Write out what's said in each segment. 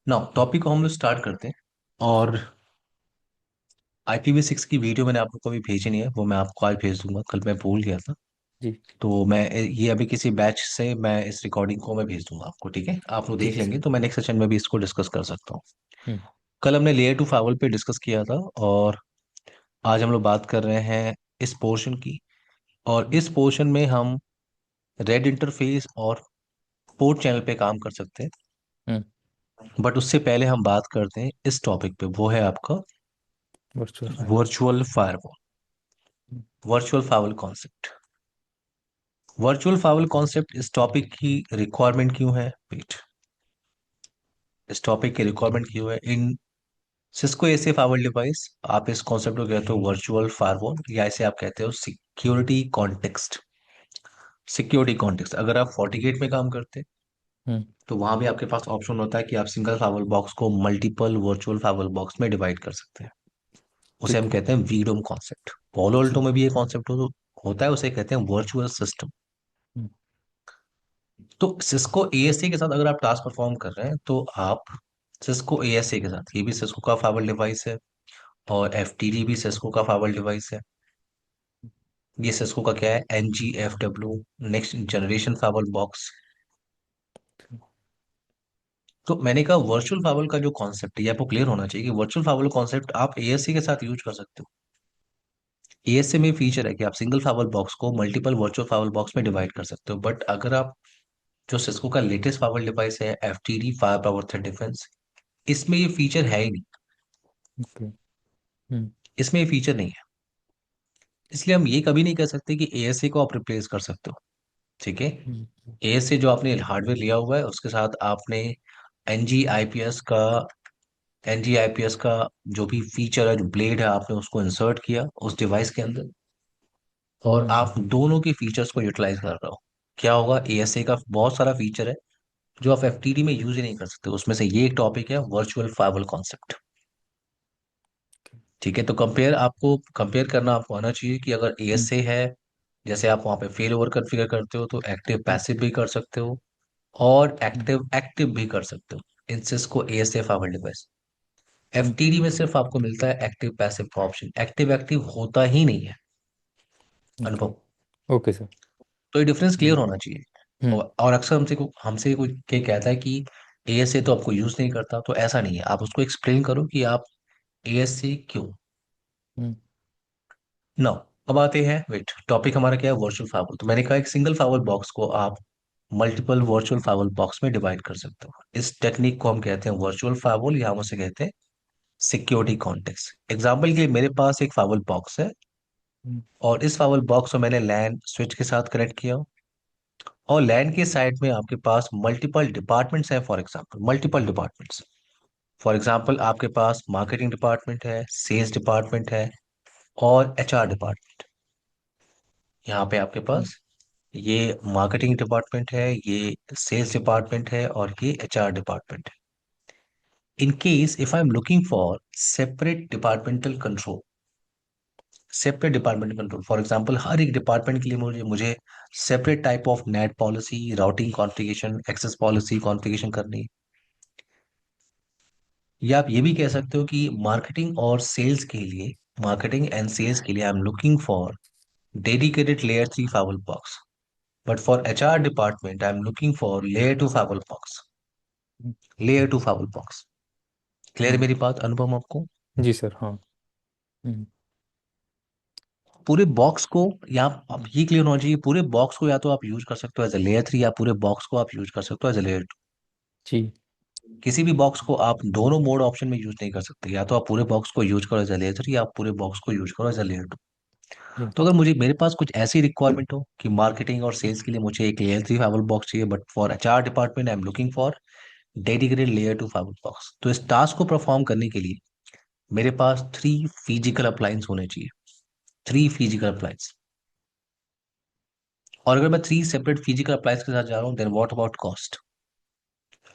ना टॉपिक को हम लोग स्टार्ट करते हैं। और IPv6 की वीडियो मैंने आप लोग को अभी भेजी नहीं है, वो मैं आपको आज भेज दूंगा। कल मैं भूल गया था। जी। तो मैं ये अभी किसी बैच से मैं इस रिकॉर्डिंग को मैं भेज दूंगा आपको, ठीक है? आप लोग जी देख जी लेंगे सर। तो मैं नेक्स्ट सेशन में भी इसको डिस्कस कर सकता हूँ। हम्म। कल हमने लेयर टू फाइवल पे डिस्कस किया था, और आज हम लोग बात कर रहे हैं इस पोर्शन की। और इस पोर्शन में हम रेड इंटरफेस और पोर्ट चैनल पे काम कर सकते हैं। हम्म। बट उससे पहले हम बात करते हैं इस टॉपिक पे, वो है आपका virtual firewall. Virtual firewall. Hmm. Virtual firewall concept. Virtual firewall concept इस टॉपिक की रिक्वायरमेंट क्यों है? वेट, इस टॉपिक की रिक्वायरमेंट क्यों है इन सिस्को एसे फाइवल डिवाइस? आप इस कॉन्सेप्ट को कहते हो वर्चुअल फायरवॉल, या इसे आप कहते हो सिक्योरिटी कॉन्टेक्स्ट। सिक्योरिटी कॉन्टेक्स्ट, अगर आप FortiGate में काम करते हैं हम्म। तो वहां भी आपके पास ऑप्शन होता है कि आप सिंगल फाइवल बॉक्स को मल्टीपल वर्चुअल फाइवल बॉक्स में डिवाइड कर सकते हैं। उसे हम ठीक है। कहते हैं वीडोम कॉन्सेप्ट। पोलो अल्टो जी। में भी ये कॉन्सेप्ट होता है, उसे कहते हैं वर्चुअल सिस्टम। हम्म। तो सिस्को ASA के साथ अगर आप टास्क परफॉर्म कर रहे हैं तो आप सिस्को ASA के साथ, ये भी सिस्को का फाइवल डिवाइस है, और FTD भी सिस्को का फाइवल डिवाइस है। ये सिस्को का क्या है? NGFW, next generation firewall box. तो मैंने कहा वर्चुअल फाइवल का जो कॉन्सेप्ट है ये आपको क्लियर होना चाहिए कि वर्चुअल फाइवल कॉन्सेप्ट आप ASA के साथ यूज कर सकते हो। ASA में फीचर है कि आप सिंगल फाइवल बॉक्स को मल्टीपल वर्चुअल फाइवल बॉक्स में डिवाइड कर सकते हो। बट अगर आप जो सिस्को का लेटेस्ट फाइवल डिवाइस है FTD, fire power threat defence, इसमें ये फीचर है ही नहीं। ओके। हम्म। इसमें ये फीचर नहीं है। इसलिए हम ये कभी नहीं कह सकते कि ASA को आप रिप्लेस कर सकते हो, ठीक है? हम्म। ASA जो आपने हार्डवेयर लिया हुआ है उसके साथ आपने एनजी आईपीएस का जो भी फीचर है, जो ब्लेड है, आपने उसको इंसर्ट किया उस डिवाइस के अंदर, और आप दोनों के फीचर्स को यूटिलाइज कर रहे हो। क्या होगा? ASA का बहुत सारा फीचर है जो आप FTD में यूज ही नहीं कर सकते। उसमें से ये एक टॉपिक है वर्चुअल फाइवल कॉन्सेप्ट। ठीक है, तो कंपेयर करना आपको आना चाहिए कि अगर हम्म। ASA है, जैसे आप वहां पे फेल ओवर कॉन्फ़िगर करते हो तो एक्टिव हम्म। पैसिव भी कर सकते हो, और हम्म। एक्टिव एक्टिव भी कर सकते हो इन सिस्को ASA फाइवल डिवाइस। हम्म। FTD में सिर्फ आपको मिलता है एक्टिव पैसिव का ऑप्शन, एक्टिव एक्टिव होता ही नहीं है। ओके। अनुभव। Okay sir. तो ये डिफरेंस क्लियर हम्म। होना चाहिए। हम्म। और अक्सर हमसे कोई के कहता है कि ASA तो आपको यूज नहीं करता, तो ऐसा नहीं है। आप उसको एक्सप्लेन करो कि आप ASA क्यों। हम्म। नो, अब आते हैं, वेट, टॉपिक हमारा क्या है? वर्चुअल फाइवल। तो मैंने कहा एक सिंगल फाइवल बॉक्स को आप मल्टीपल वर्चुअल फाइवल बॉक्स में डिवाइड कर सकते हो। इस टेक्निक को हम कहते हैं वर्चुअल फाइवल, या हम उसे कहते हैं सिक्योरिटी कॉन्टेक्स्ट। एग्जाम्पल के लिए मेरे पास एक फाइवल बॉक्स है, हम्म। और इस फाइवल बॉक्स को मैंने लैन स्विच के साथ कनेक्ट किया, और लैन के साइड में आपके पास मल्टीपल डिपार्टमेंट्स हैं। For example multiple departments, for example आपके पास मार्केटिंग डिपार्टमेंट है, सेल्स डिपार्टमेंट है, और HR डिपार्टमेंट। यहाँ पे आपके हम्म। पास ये मार्केटिंग डिपार्टमेंट है, ये सेल्स डिपार्टमेंट है, और ये HR डिपार्टमेंट है। In case if I am looking for separate departmental control, separate departmental control, for example हर एक डिपार्टमेंट के लिए मुझे मुझे separate type of NAT policy, routing configuration, access policy configuration करनी है। या आप ये भी कह सकते हो कि मार्केटिंग एंड सेल्स के लिए I am looking for dedicated layer 3 firewall box, but for HR department I am looking for layer 2 firewall box. Layer 2 firewall box. Clear है हम्म। मेरी बात, अनुभव आपको? जी सर। हाँ। हम्म। पूरे बॉक्स को, या आप ये क्लियर होना चाहिए, पूरे बॉक्स को या तो आप यूज कर सकते हो एज ए लेयर 3, या पूरे बॉक्स को आप यूज कर सकते हो एज ए लेयर 2। जी। किसी भी बॉक्स को आप दोनों मोड ऑप्शन में यूज नहीं कर सकते। या तो आप पूरे बॉक्स को यूज करो एज ए लेयर 3, या आप पूरे बॉक्स को यूज करो एज ए लेयर 2। जी। तो अगर मेरे पास कुछ ऐसी रिक्वायरमेंट हो कि मार्केटिंग और सेल्स के लिए मुझे एक लेयर 3 फाइवल बॉक्स चाहिए, but for HR department I am looking for dedicated layer 2 firewall box, तो इस टास्क को परफॉर्म करने के लिए मेरे पास 3 फिजिकल अप्लायंस होने चाहिए। 3 फिजिकल अप्लायंस। और अगर मैं 3 सेपरेट फिजिकल अप्लायंस के साथ जा रहा हूँ, देन व्हाट अबाउट कॉस्ट?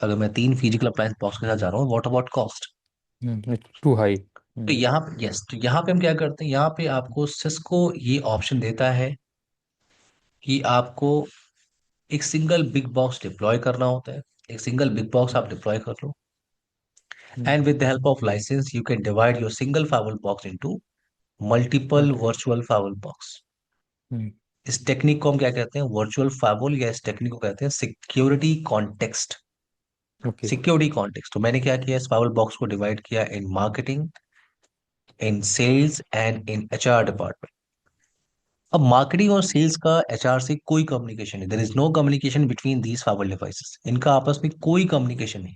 अगर मैं 3 फिजिकल अप्लायंस बॉक्स के साथ जा रहा हूँ, what about cost? It's too high. तो हम्म। यहाँ यस, तो यहाँ पे हम क्या करते हैं, यहाँ पे आपको सिस्को ये ऑप्शन देता है कि आपको एक सिंगल बिग बॉक्स डिप्लॉय करना होता है। एक सिंगल बिग बॉक्स आप डिप्लॉय कर लो, हम्म, And with the help of license, you can divide your single firewall box into multiple multi virtual firewall box. हम्म, इस टेक्निक को हम क्या कहते हैं? वर्चुअल फायरवॉल, या इस टेक्निक को कहते हैं security context. Okay. Security context. तो मैंने क्या किया, इस फायरवॉल बॉक्स को डिवाइड किया in marketing, in sales and in HR department. अब मार्केटिंग और सेल्स का एचआर से कोई कम्युनिकेशन नहीं, there is no communication between these firewall devices, इनका आपस में कोई कम्युनिकेशन नहीं।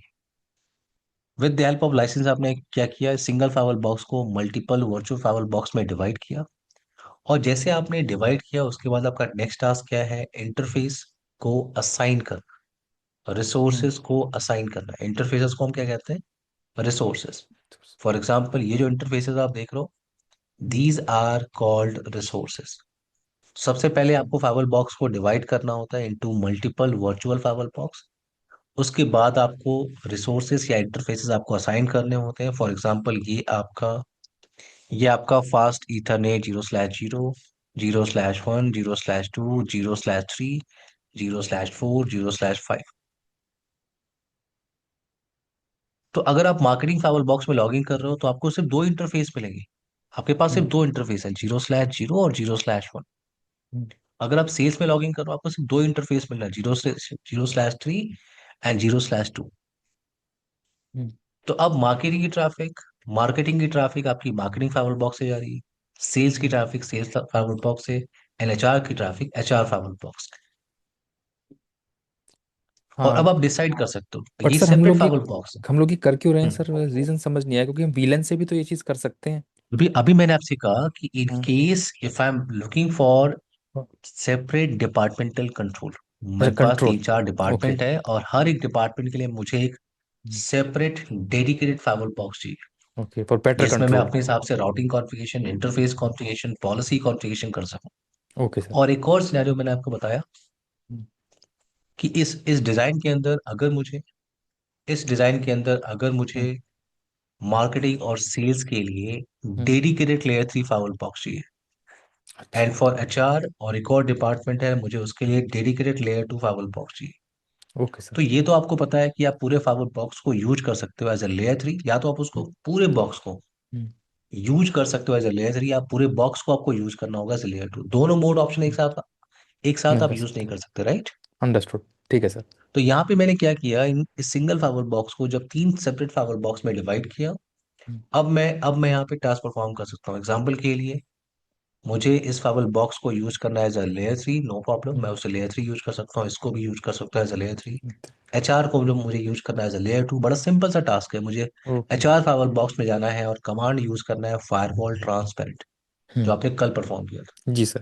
With the help of license आपने क्या किया, सिंगल फायरवॉल बॉक्स को मल्टीपल वर्चुअल फायरवॉल बॉक्स में डिवाइड किया। और जैसे आपने डिवाइड किया, उसके बाद आपका नेक्स्ट टास्क क्या है? इंटरफेस को असाइन करना, हम्म, रिसोर्सेज को असाइन करना। इंटरफेसेस को हम क्या कहते हैं? रिसोर्सेज। फॉर एग्जाम्पल, ये जो इंटरफेसेस आप देख रहे हो, हम्म, दीज आर कॉल्ड रिसोर्सेज। सबसे पहले हम्म, आपको फाइवर बॉक्स को डिवाइड करना होता है into multiple virtual firewall box. उसके बाद आपको रिसोर्सेज या इंटरफेसेस आपको असाइन करने होते हैं। फॉर एग्जांपल, ये आपका फास्ट ईथरनेट 0/0, 0/1, 0/2, 0/3, 0/4, 0/5। तो अगर आप मार्केटिंग फाइवर बॉक्स में लॉगिन कर रहे हो, तो आपको सिर्फ दो इंटरफेस मिलेंगे। आपके पास सिर्फ हम्म, दो इंटरफेस है, 0/0 और 0/1। हम्म, अगर आप सेल्स में लॉगिन कर रहे हो, आपको सिर्फ दो इंटरफेस मिल रहा है, 0/3 एंड 0/2। हम्म, तो अब मार्केटिंग की ट्रैफिक आपकी मार्केटिंग फाइवर बॉक्स से जा रही है, सेल्स की हम्म, ट्रैफिक सेल्स फाइवर बॉक्स से, एंड एचआर की ट्रैफिक एचआर फाइवर बॉक्स। और हाँ। अब आप डिसाइड कर सकते हो, बट ये सर सेपरेट फाइवर बॉक्स हम लोग ये कर क्यों रहे हैं है। सर? रीजन समझ नहीं आया, क्योंकि हम वीलन से भी तो ये चीज कर सकते हैं। अभी अभी मैंने आपसे कहा कि इन हाँ। Case if I am looking for separate departmental control, अच्छा, मेरे पास कंट्रोल। तीन चार ओके। डिपार्टमेंट है और हर एक डिपार्टमेंट के लिए मुझे एक सेपरेट डेडिकेटेड फाइवर बॉक्स चाहिए, ओके, फॉर बेटर जिसमें मैं कंट्रोल। अपने हिसाब से routing configuration, interface configuration, policy configuration कर सकूं। Okay sir. और एक और सिनेरियो मैंने आपको बताया कि इस डिजाइन के अंदर अगर मुझे मार्केटिंग और सेल्स के लिए डेडिकेटेड लेयर 3 फाइवर बॉक्स चाहिए, एंड अच्छा। फॉर एचआर और एक और डिपार्टमेंट है, मुझे उसके लिए डेडिकेटेड लेयर 2 फाइवर बॉक्स चाहिए। ओके तो सर। ये तो आपको पता है कि आप पूरे फाइवर बॉक्स को यूज कर सकते हो एज ए लेयर 3, या तो आप उसको पूरे बॉक्स को यूज कर सकते हो एज ए लेयर 3, या पूरे बॉक्स को आपको यूज करना होगा एज ए लेयर 2। दोनों मोड ऑप्शन एक साथ नहीं आप कर यूज नहीं सकते। कर सकते, राइट? अंडरस्टूड। ठीक है सर। तो यहाँ पे मैंने क्या किया, इन इस सिंगल फाइवर बॉक्स को जब तीन सेपरेट फाइवर बॉक्स में डिवाइड किया, अब मैं यहाँ पे टास्क परफॉर्म कर सकता हूँ। एग्जाम्पल के लिए, मुझे इस फाइवर बॉक्स को यूज करना है as a layer 3, no problem, मैं उसे लेयर 3 यूज कर सकता हूँ, इसको भी यूज कर सकता हूँ एज अ लेयर 3। एचआर को जो मुझे यूज करना है एज अ लेयर 2, बड़ा सिंपल सा टास्क है। मुझे ओके। एचआर फाइवर बॉक्स में जाना है और कमांड यूज करना है फायरवॉल ट्रांसपेरेंट, जो हम्म। आपने कल परफॉर्म किया था। जी सर।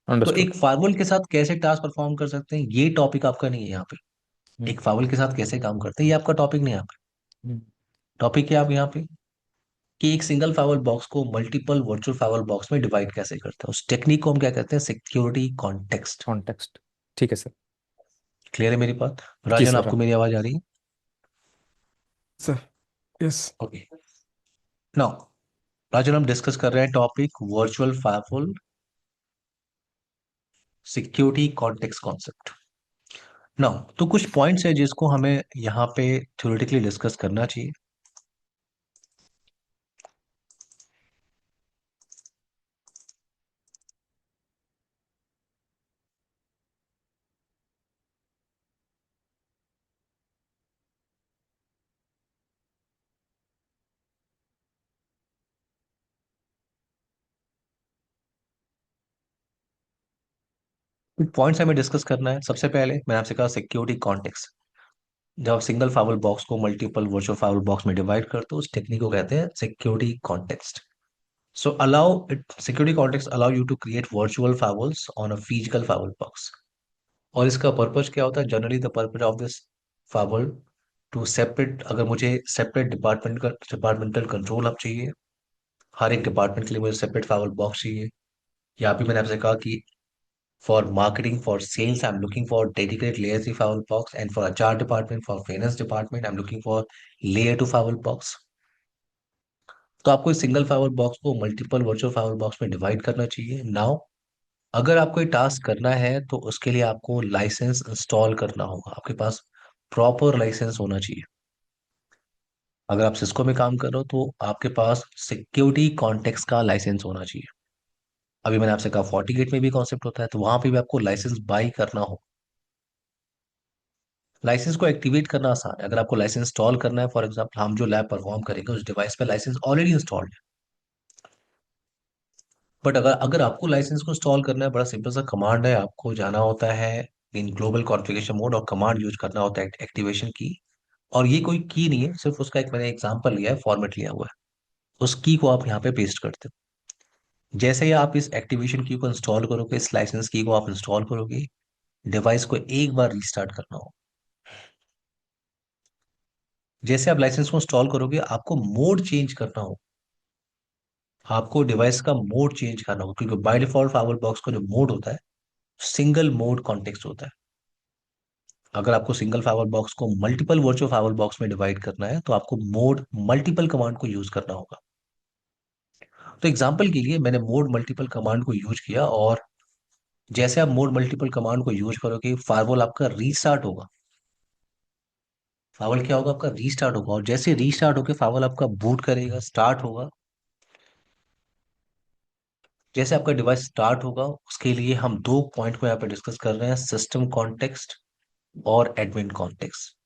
तो अंडरस्टूड। एक फायरवॉल के साथ कैसे टास्क परफॉर्म कर सकते हैं, ये टॉपिक आपका नहीं है यहाँ पे। एक फायरवॉल के साथ कैसे काम करते हैं, ये आपका टॉपिक नहीं है यहाँ पे। टॉपिक क्या है आप यहाँ पे, कि एक सिंगल फाइवर बॉक्स को मल्टीपल वर्चुअल फाइवर बॉक्स में डिवाइड कैसे करते हैं, उस टेक्निक को हम क्या कहते हैं? Security context. कॉन्टेक्स्ट। ठीक है सर। क्लियर है मेरी बात? जी राजन, सर। आपको मेरी आवाज आ रही है? सर। यस। ओके। नाउ राजन, हम डिस्कस कर रहे हैं topic virtual firewall security context concept. Now तो कुछ पॉइंट्स है जिसको हमें यहाँ पे थ्योरेटिकली डिस्कस करना चाहिए। कुछ पॉइंट्स हमें डिस्कस करना है। सबसे पहले मैंने आपसे कहा सिक्योरिटी कॉन्टेक्स्ट। जब आप सिंगल फाइवर बॉक्स को मल्टीपल वर्चुअल फाइवर बॉक्स में डिवाइड करते हो, उस टेक्निक को कहते हैं security context. So security context allow you to create virtual firewalls on a physical firewall box. और इसका पर्पज क्या होता है? Generally the purpose of this firewall to separate, अगर मुझे सेपरेट डिपार्टमेंटल कंट्रोल अब चाहिए, हर एक डिपार्टमेंट के लिए मुझे सेपरेट फाइवल बॉक्स चाहिए। या भी मैंने आपसे कहा कि for marketing, for sales, I am looking for dedicated layer 3 firewall box, and for HR department, for finance department, I am looking for layer 2 firewall box. तो आपको इस सिंगल फाइवल बॉक्स को मल्टीपल वर्चुअल फाइवल बॉक्स में divide करना चाहिए। Now अगर आपको ये टास्क करना है, तो उसके लिए आपको लाइसेंस इंस्टॉल करना होगा, आपके पास प्रॉपर लाइसेंस होना चाहिए। अगर आप सिस्को में काम कर रहे हो तो आपके पास सिक्योरिटी कॉन्टेक्स्ट का लाइसेंस होना चाहिए। अभी मैंने आपसे कहा FortiGate में भी कॉन्सेप्ट होता है, तो वहां पे भी आपको लाइसेंस बाई करना हो। लाइसेंस को एक्टिवेट करना आसान है। अगर आपको लाइसेंस इंस्टॉल करना है, फॉर एग्जांपल हम जो लैब परफॉर्म करेंगे उस डिवाइस पे लाइसेंस ऑलरेडी इंस्टॉल्ड है। बट अगर अगर आपको लाइसेंस को इंस्टॉल करना है, बड़ा सिंपल सा कमांड है, आपको जाना होता है इन ग्लोबल कॉन्फ़िगरेशन मोड और कमांड यूज करना होता है एक्टिवेशन की। और ये कोई की नहीं है, सिर्फ उसका एक मैंने एग्जांपल लिया है, फॉर्मेट लिया हुआ है। उस की को आप यहाँ पे पेस्ट करते हो। जैसे ही आप इस एक्टिवेशन की को इंस्टॉल करोगे, इस लाइसेंस की को आप इंस्टॉल करोगे, डिवाइस को एक बार रीस्टार्ट करना हो। जैसे आप लाइसेंस को इंस्टॉल करोगे, आपको मोड चेंज करना हो। आपको डिवाइस का मोड चेंज करना होगा, क्योंकि बाय डिफॉल्ट फायरवॉल बॉक्स का जो मोड होता है सिंगल मोड कॉन्टेक्स्ट होता है। अगर आपको सिंगल फायरवॉल बॉक्स को मल्टीपल वर्चुअल फायरवॉल बॉक्स में डिवाइड करना है, तो आपको मोड मल्टीपल कमांड को यूज करना होगा। तो एग्जांपल के लिए मैंने मोड मल्टीपल कमांड को यूज किया, और जैसे आप मोड मल्टीपल कमांड को यूज करोगे, फायरवॉल आपका रीस्टार्ट होगा। फायरवॉल क्या होगा? आपका रीस्टार्ट होगा। और जैसे रीस्टार्ट होकर फायरवॉल आपका बूट करेगा, स्टार्ट होगा। जैसे आपका डिवाइस स्टार्ट होगा, उसके लिए हम दो पॉइंट को यहाँ पे डिस्कस कर रहे हैं, सिस्टम कॉन्टेक्स्ट और एडमिन कॉन्टेक्स्ट।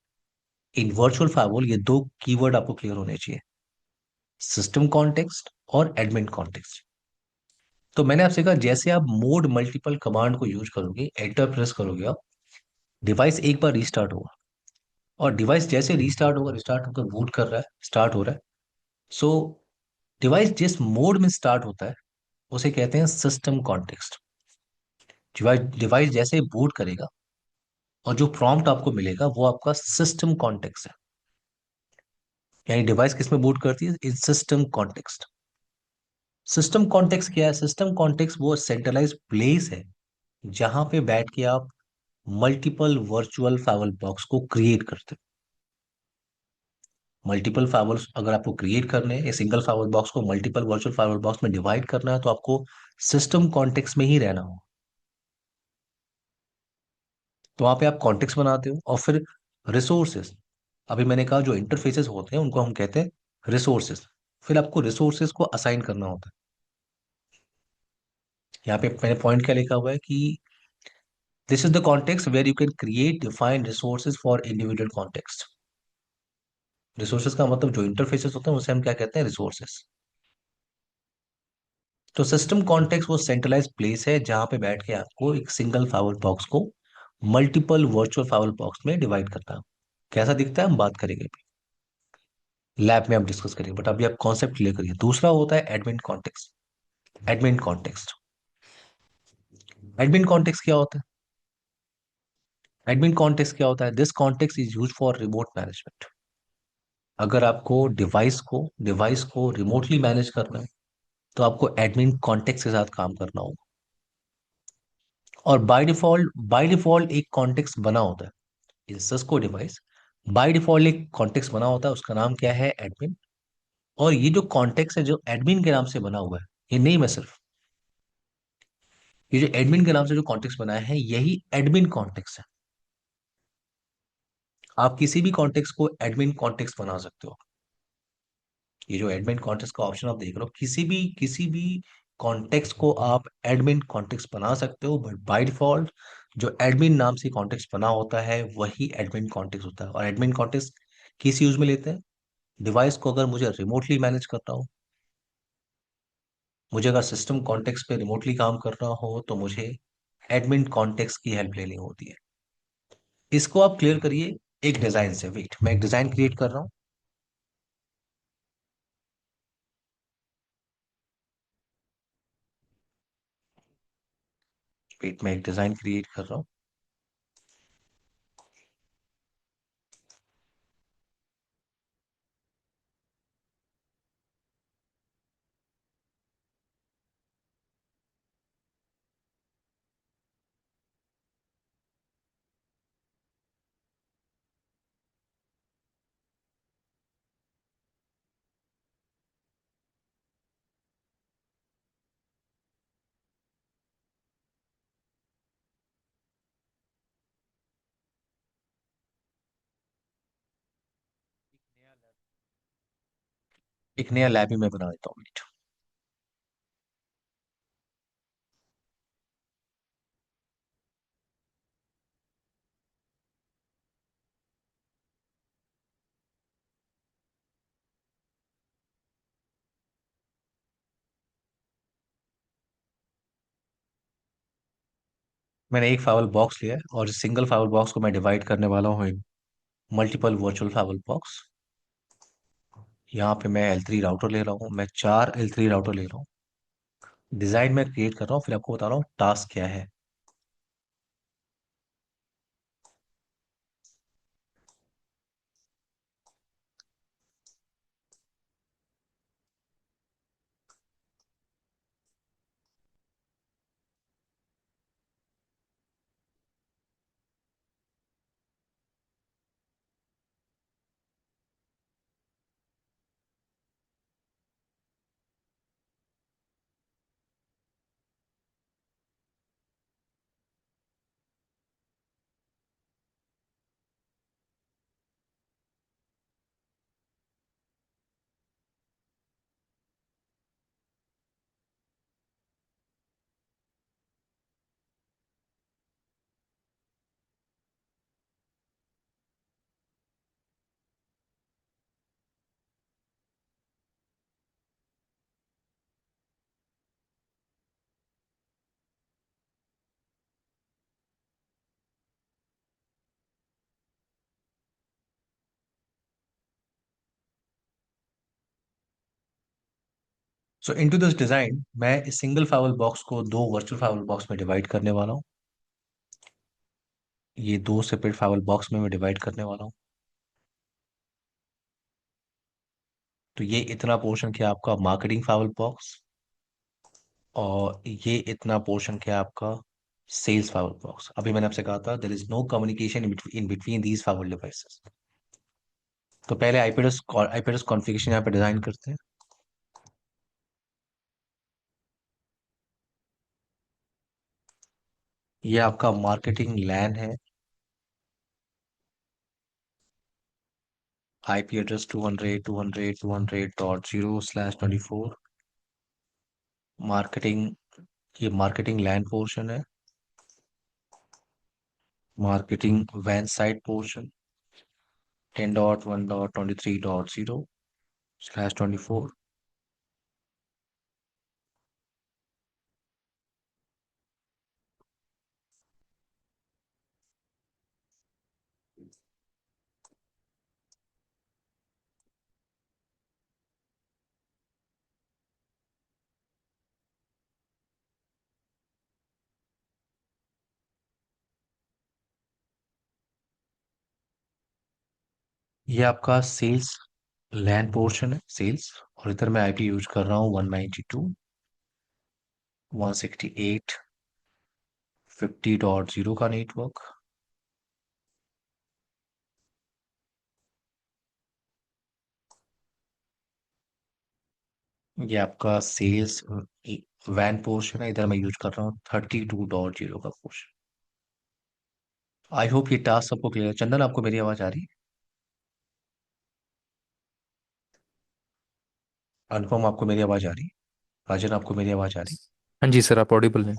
इन वर्चुअल फायरवॉल ये दो कीवर्ड आपको क्लियर होने चाहिए, सिस्टम कॉन्टेक्स्ट और एडमिन कॉन्टेक्स्ट। तो मैंने आपसे कहा, जैसे आप मोड मल्टीपल कमांड को यूज करोगे, एंटर प्रेस करोगे, आप डिवाइस एक बार रीस्टार्ट होगा। और डिवाइस जैसे रीस्टार्ट होगा, रिस्टार्ट होकर बूट कर रहा है, स्टार्ट हो रहा है। सो डिवाइस जिस मोड में स्टार्ट होता है उसे कहते हैं सिस्टम कॉन्टेक्स्ट। डिवाइस डिवाइस जैसे बूट करेगा और जो प्रॉम्प्ट आपको मिलेगा वो आपका सिस्टम कॉन्टेक्स्ट है। यानी डिवाइस किस में बूट करती है? इन सिस्टम कॉन्टेक्स्ट। सिस्टम कॉन्टेक्स्ट क्या है? सिस्टम कॉन्टेक्स्ट वो सेंट्रलाइज प्लेस है जहां पे बैठ के आप मल्टीपल वर्चुअल फाइवल बॉक्स को क्रिएट करते हो। मल्टीपल फाइवल्स अगर आपको क्रिएट करने हैं, सिंगल फाइवल बॉक्स को मल्टीपल वर्चुअल फाइवल बॉक्स में डिवाइड करना है, तो आपको सिस्टम कॉन्टेक्स्ट में ही रहना हो। तो वहां पे आप कॉन्टेक्स्ट बनाते हो, और फिर रिसोर्सेस। अभी मैंने कहा जो इंटरफेसेस होते हैं उनको हम कहते हैं रिसोर्सेस। फिर आपको रिसोर्सेस को असाइन करना होता है। यहाँ पे मैंने पॉइंट क्या लिखा हुआ है कि this is the context where you can create define resources for individual context. Resources का मतलब जो इंटरफेसेस होते हैं उसे हम क्या कहते हैं? रिसोर्सेस। तो सिस्टम कॉन्टेक्स्ट वो सेंट्रलाइज प्लेस है जहां पे बैठ के आपको एक सिंगल फाइवल बॉक्स को मल्टीपल वर्चुअल फाइवल बॉक्स में डिवाइड करना है। कैसा दिखता है हम बात करेंगे, लैब में हम डिस्कस करेंगे, बट अभी आप कॉन्सेप्ट क्लियर करिए। दूसरा होता है admin context. Admin context, admin context क्या होता है? एडमिन कॉन्टेक्स्ट क्या होता है? This context is use for remote management. अगर आपको डिवाइस को रिमोटली मैनेज करना है, तो आपको एडमिन कॉन्टेक्स्ट के साथ काम करना होगा। और बाय डिफॉल्ट एक कॉन्टेक्स्ट बना होता है इन सिस्को डिवाइस। बाय डिफॉल्ट एक कॉन्टेक्स्ट बना होता है, उसका नाम क्या है? एडमिन। और ये जो कॉन्टेक्स्ट है जो एडमिन के नाम से बना हुआ है, ये नेम है सिर्फ। ये जो एडमिन के नाम से जो कॉन्टेक्स्ट बनाया है, यही एडमिन कॉन्टेक्स्ट है। आप किसी भी कॉन्टेक्स्ट को एडमिन कॉन्टेक्स्ट बना सकते हो। ये जो एडमिन कॉन्टेक्स्ट का ऑप्शन आप देख रहे हो, किसी भी कॉन्टेक्स्ट को आप एडमिन कॉन्टेक्स्ट बना सकते हो, बट बाय डिफॉल्ट जो एडमिन नाम से कॉन्टेक्स्ट बना होता है वही एडमिन कॉन्टेक्स्ट होता है। और एडमिन कॉन्टेक्स्ट किस यूज में लेते हैं? डिवाइस को अगर मुझे रिमोटली मैनेज करना हो, मुझे अगर सिस्टम कॉन्टेक्स्ट पे रिमोटली काम करना हो, तो मुझे एडमिन कॉन्टेक्स्ट की हेल्प लेनी होती है। इसको आप क्लियर करिए एक डिजाइन से। वेट, मैं एक डिजाइन क्रिएट कर रहा हूँ। वेट, मैं एक डिजाइन क्रिएट कर रहा हूँ। एक नया लैब ही मैं बना देता हूँ। मैंने एक फाइल बॉक्स लिया है और इस सिंगल फाइल बॉक्स को मैं डिवाइड करने वाला हूँ इन मल्टीपल वर्चुअल फाइल बॉक्स। यहाँ पे मैं L3 राउटर ले रहा हूँ, मैं 4 L3 राउटर ले रहा हूँ। डिजाइन में क्रिएट कर रहा हूँ, फिर आपको बता रहा हूँ टास्क क्या है। सो इनटू दिस डिजाइन मैं इस सिंगल फाइल बॉक्स को दो वर्चुअल फाइल बॉक्स में डिवाइड करने वाला हूँ। ये दो सेपरेट फाइल बॉक्स में मैं डिवाइड करने वाला हूँ। तो ये इतना पोर्शन क्या आपका मार्केटिंग फाइल बॉक्स, और ये इतना पोर्शन क्या आपका सेल्स फाइल बॉक्स। अभी मैंने आपसे कहा था there is no communication in between these firewall devices. तो पहले आईपी एड्रेस कॉन्फ़िगरेशन यहाँ पे डिजाइन करते हैं। ये आपका मार्केटिंग लैन है। IP address 200.200.200.0/24। मार्केटिंग, ये मार्केटिंग लैन पोर्शन है। मार्केटिंग वैन साइड पोर्शन 10.1.23.0/24। ये आपका सेल्स लैन पोर्शन है, सेल्स। और इधर मैं आईपी यूज कर रहा हूँ 192.168.50.0 का नेटवर्क। ये आपका सेल्स वैन पोर्शन है, इधर मैं यूज कर रहा हूँ 32.0 का पोर्शन। आई होप ये टास्क सबको क्लियर है। चंदन, आपको मेरी आवाज आ रही है? अनुपम, आपको मेरी आवाज आ रही है? राजन, आपको मेरी आवाज आ रही हाँ जी सर, आप ऑडिबल हैं। है?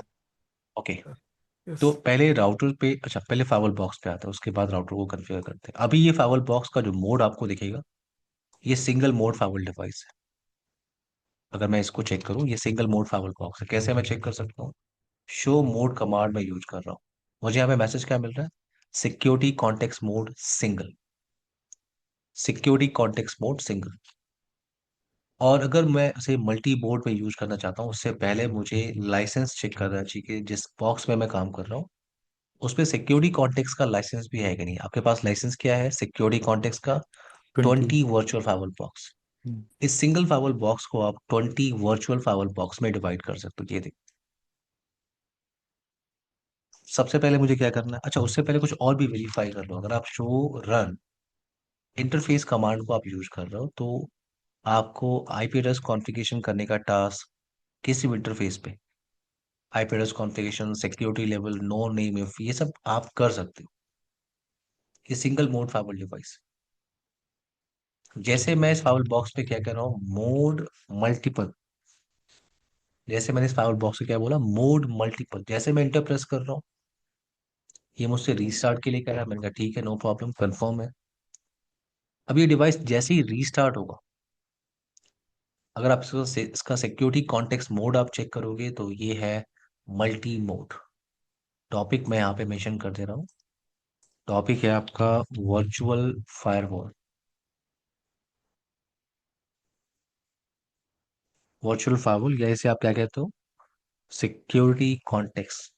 ओके। Yes. तो पहले राउटर पे, अच्छा पहले फाइवल बॉक्स पे आता है, उसके बाद राउटर को कॉन्फ़िगर करते हैं। अभी ये फाइवल बॉक्स का जो मोड आपको दिखेगा, ये सिंगल मोड फाइवल डिवाइस है। अगर मैं इसको चेक करूं, ये सिंगल मोड फाइवल बॉक्स है। कैसे मैं चेक कर सकता हूँ? शो मोड कमांड में यूज कर रहा हूँ। मुझे यहाँ पे मैसेज क्या मिल रहा है? Security context mode single. Security context mode single. और अगर मैं इसे मल्टी बोर्ड में यूज करना चाहता हूँ, उससे पहले मुझे लाइसेंस चेक करना चाहिए कि जिस बॉक्स में मैं काम कर रहा हूँ उसपे सिक्योरिटी कॉन्टेक्स्ट का लाइसेंस भी है कि नहीं। आपके पास लाइसेंस क्या है सिक्योरिटी कॉन्टेक्स्ट का? 20। 20 वर्चुअल फाइवल बॉक्स। इस सिंगल फाइवल बॉक्स को आप 20 वर्चुअल फाइवल बॉक्स में डिवाइड कर सकते हो। ये देखिए, सबसे पहले मुझे क्या करना है? अच्छा, उससे पहले कुछ और भी वेरीफाई कर लो। अगर आप शो रन इंटरफेस कमांड को आप यूज कर रहे हो, तो आपको आईपी एड्रेस कॉन्फ़िगरेशन करने का टास्क किसी भी इंटरफेस पे, IP address configuration, security level, no nameif, ये सब आप कर सकते हो। ये सिंगल मोड फाइवल डिवाइस। जैसे मैं इस फाइल बॉक्स पे क्या कर रहा हूँ, मोड मल्टीपल, जैसे मैंने इस फाइल बॉक्स पे क्या बोला, मोड मल्टीपल, जैसे मैं इंटर प्रेस कर रहा हूँ, ये मुझसे रीस्टार्ट के लिए कह रहा है। मैंने कहा ठीक है, नो प्रॉब्लम, कंफर्म है। अब ये डिवाइस जैसे ही रीस्टार्ट होगा, अगर आप इसका सिक्योरिटी कॉन्टेक्स्ट मोड आप चेक करोगे तो ये है मल्टी मोड। टॉपिक मैं यहाँ पे मेंशन कर दे रहा हूँ। टॉपिक है आपका वर्चुअल फायरवॉल। वर्चुअल फायरवॉल या इसे आप क्या कहते हो, सिक्योरिटी कॉन्टेक्स्ट।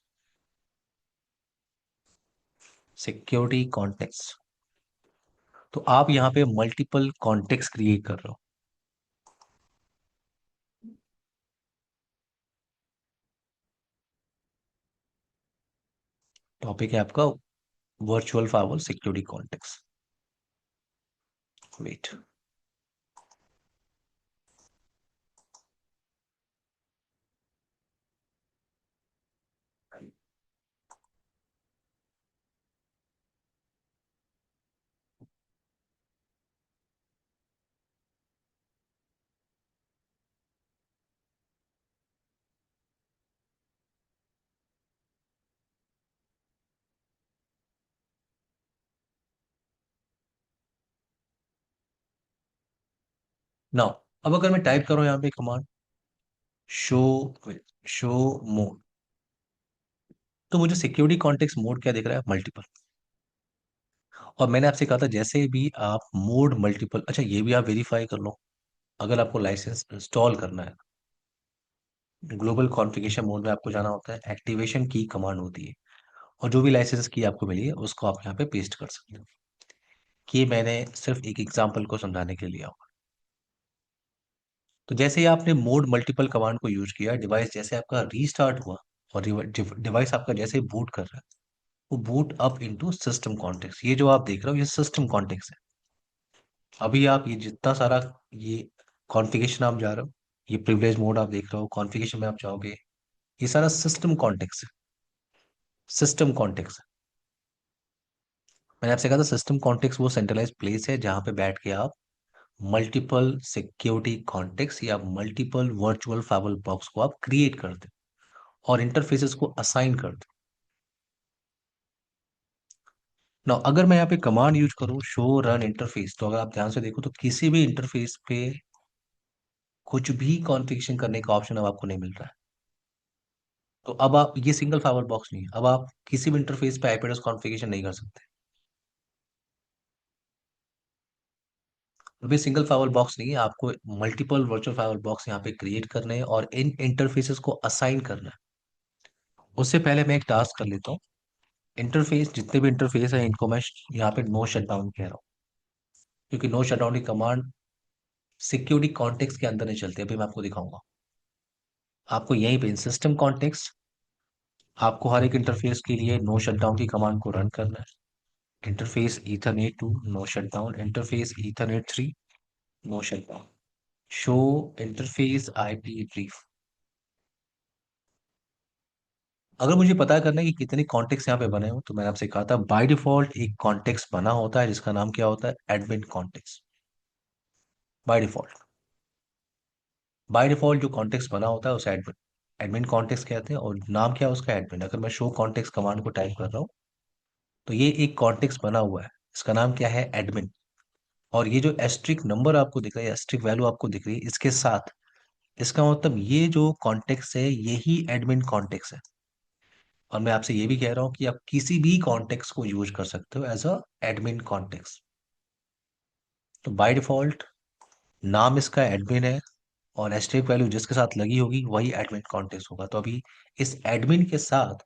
Security context. तो आप यहाँ पे मल्टीपल कॉन्टेक्स्ट क्रिएट कर रहे हो। टॉपिक है आपका virtual firewall security context. Wait, now अब अगर मैं टाइप करूं यहाँ पे कमांड शो, शो मोड, तो मुझे सिक्योरिटी कॉन्टेक्स्ट मोड क्या दिख रहा है, मल्टीपल। और मैंने आपसे कहा था जैसे भी आप मोड मल्टीपल, अच्छा ये भी आप वेरीफाई कर लो, अगर आपको लाइसेंस इंस्टॉल करना है, ग्लोबल कॉन्फ़िगरेशन मोड में आपको जाना होता है, एक्टिवेशन की कमांड होती है, और जो भी लाइसेंस की आपको मिली है उसको आप यहाँ पे पेस्ट कर सकते हो। कि मैंने सिर्फ एक एग्जांपल को समझाने के लिए लिया। तो जैसे ही आपने मोड मल्टीपल कमांड को यूज किया, डिवाइस जैसे आपका रीस्टार्ट हुआ और डिवाइस आपका जैसे बूट कर रहा है, वो boot up into system context. ये जो आप देख रहे हो ये सिस्टम कॉन्टेक्स्ट है। अभी आप ये जितना सारा ये कॉन्फ़िगरेशन आप जा रहे हो, ये प्रिविलेज मोड आप देख रहे हो, कॉन्फ़िगरेशन में आप जाओगे, ये सारा सिस्टम कॉन्टेक्स्ट है। System context. मैंने आपसे कहा था सिस्टम कॉन्टेक्स्ट वो सेंट्रलाइज प्लेस है जहां पे बैठ के आप मल्टीपल सिक्योरिटी कॉन्टेक्स्ट या मल्टीपल वर्चुअल फाइवल बॉक्स को आप क्रिएट करते हो और इंटरफेसेस को असाइन करते हो। ना अगर मैं यहाँ पे कमांड यूज करूँ शो रन इंटरफेस, तो अगर आप ध्यान से देखो तो किसी भी इंटरफेस पे कुछ भी कॉन्फ़िगरेशन करने का ऑप्शन अब आपको नहीं मिल रहा है। तो अब आप, ये सिंगल फाइबर बॉक्स नहीं है, अब आप किसी भी इंटरफेस पे आईपी एड्रेस कॉन्फ़िगरेशन नहीं कर सकते। अब ये सिंगल फाइबर बॉक्स नहीं है, आपको मल्टीपल वर्चुअल फाइबर बॉक्स यहाँ पे क्रिएट करने हैं और इन इंटरफेसेस को असाइन करना है। उससे पहले मैं एक टास्क कर लेता हूँ। इंटरफेस, जितने भी इंटरफेस है इनको मैं यहाँ पे नो शटडाउन कह रहा हूँ, क्योंकि नो शटडाउन की कमांड सिक्योरिटी कॉन्टेक्स्ट के अंदर नहीं चलती। अभी मैं आपको दिखाऊंगा। आपको यहीं पे सिस्टम कॉन्टेक्स्ट, आपको हर एक इंटरफेस के लिए नो शटडाउन की कमांड को रन करना है। Interface Ethernet 2 no shutdown, interface Ethernet 3 no shutdown, show interface IP brief. अगर मुझे पता करना है कि कितने कॉन्टेक्स्ट यहाँ पे बने हो, तो मैंने आपसे कहा था बाय डिफॉल्ट एक कॉन्टेक्स्ट बना होता है जिसका नाम क्या होता है, admin context. By default, by default जो कॉन्टेक्स्ट बना होता है उसे एडमिन, एडमिन कॉन्टेक्स्ट कहते हैं, और नाम क्या है उसका, एडमिन। अगर मैं शो कॉन्टेक्स्ट कमांड को टाइप कर रहा हूँ तो ये एक कॉन्टेक्स्ट बना हुआ है, इसका नाम क्या है, एडमिन। और ये जो एस्ट्रिक नंबर आपको दिख रहा है, एस्ट्रिक वैल्यू आपको दिख रही है, इसके साथ, इसका मतलब ये जो कॉन्टेक्स्ट है यही एडमिन कॉन्टेक्स्ट है। और मैं आपसे ये भी कह रहा हूँ कि आप किसी भी कॉन्टेक्स्ट को यूज कर सकते हो एज अ एडमिन कॉन्टेक्स्ट। तो बाय डिफॉल्ट नाम इसका एडमिन है, और एस्ट्रिक वैल्यू जिसके साथ लगी होगी वही एडमिन कॉन्टेक्स्ट होगा। तो अभी इस एडमिन के साथ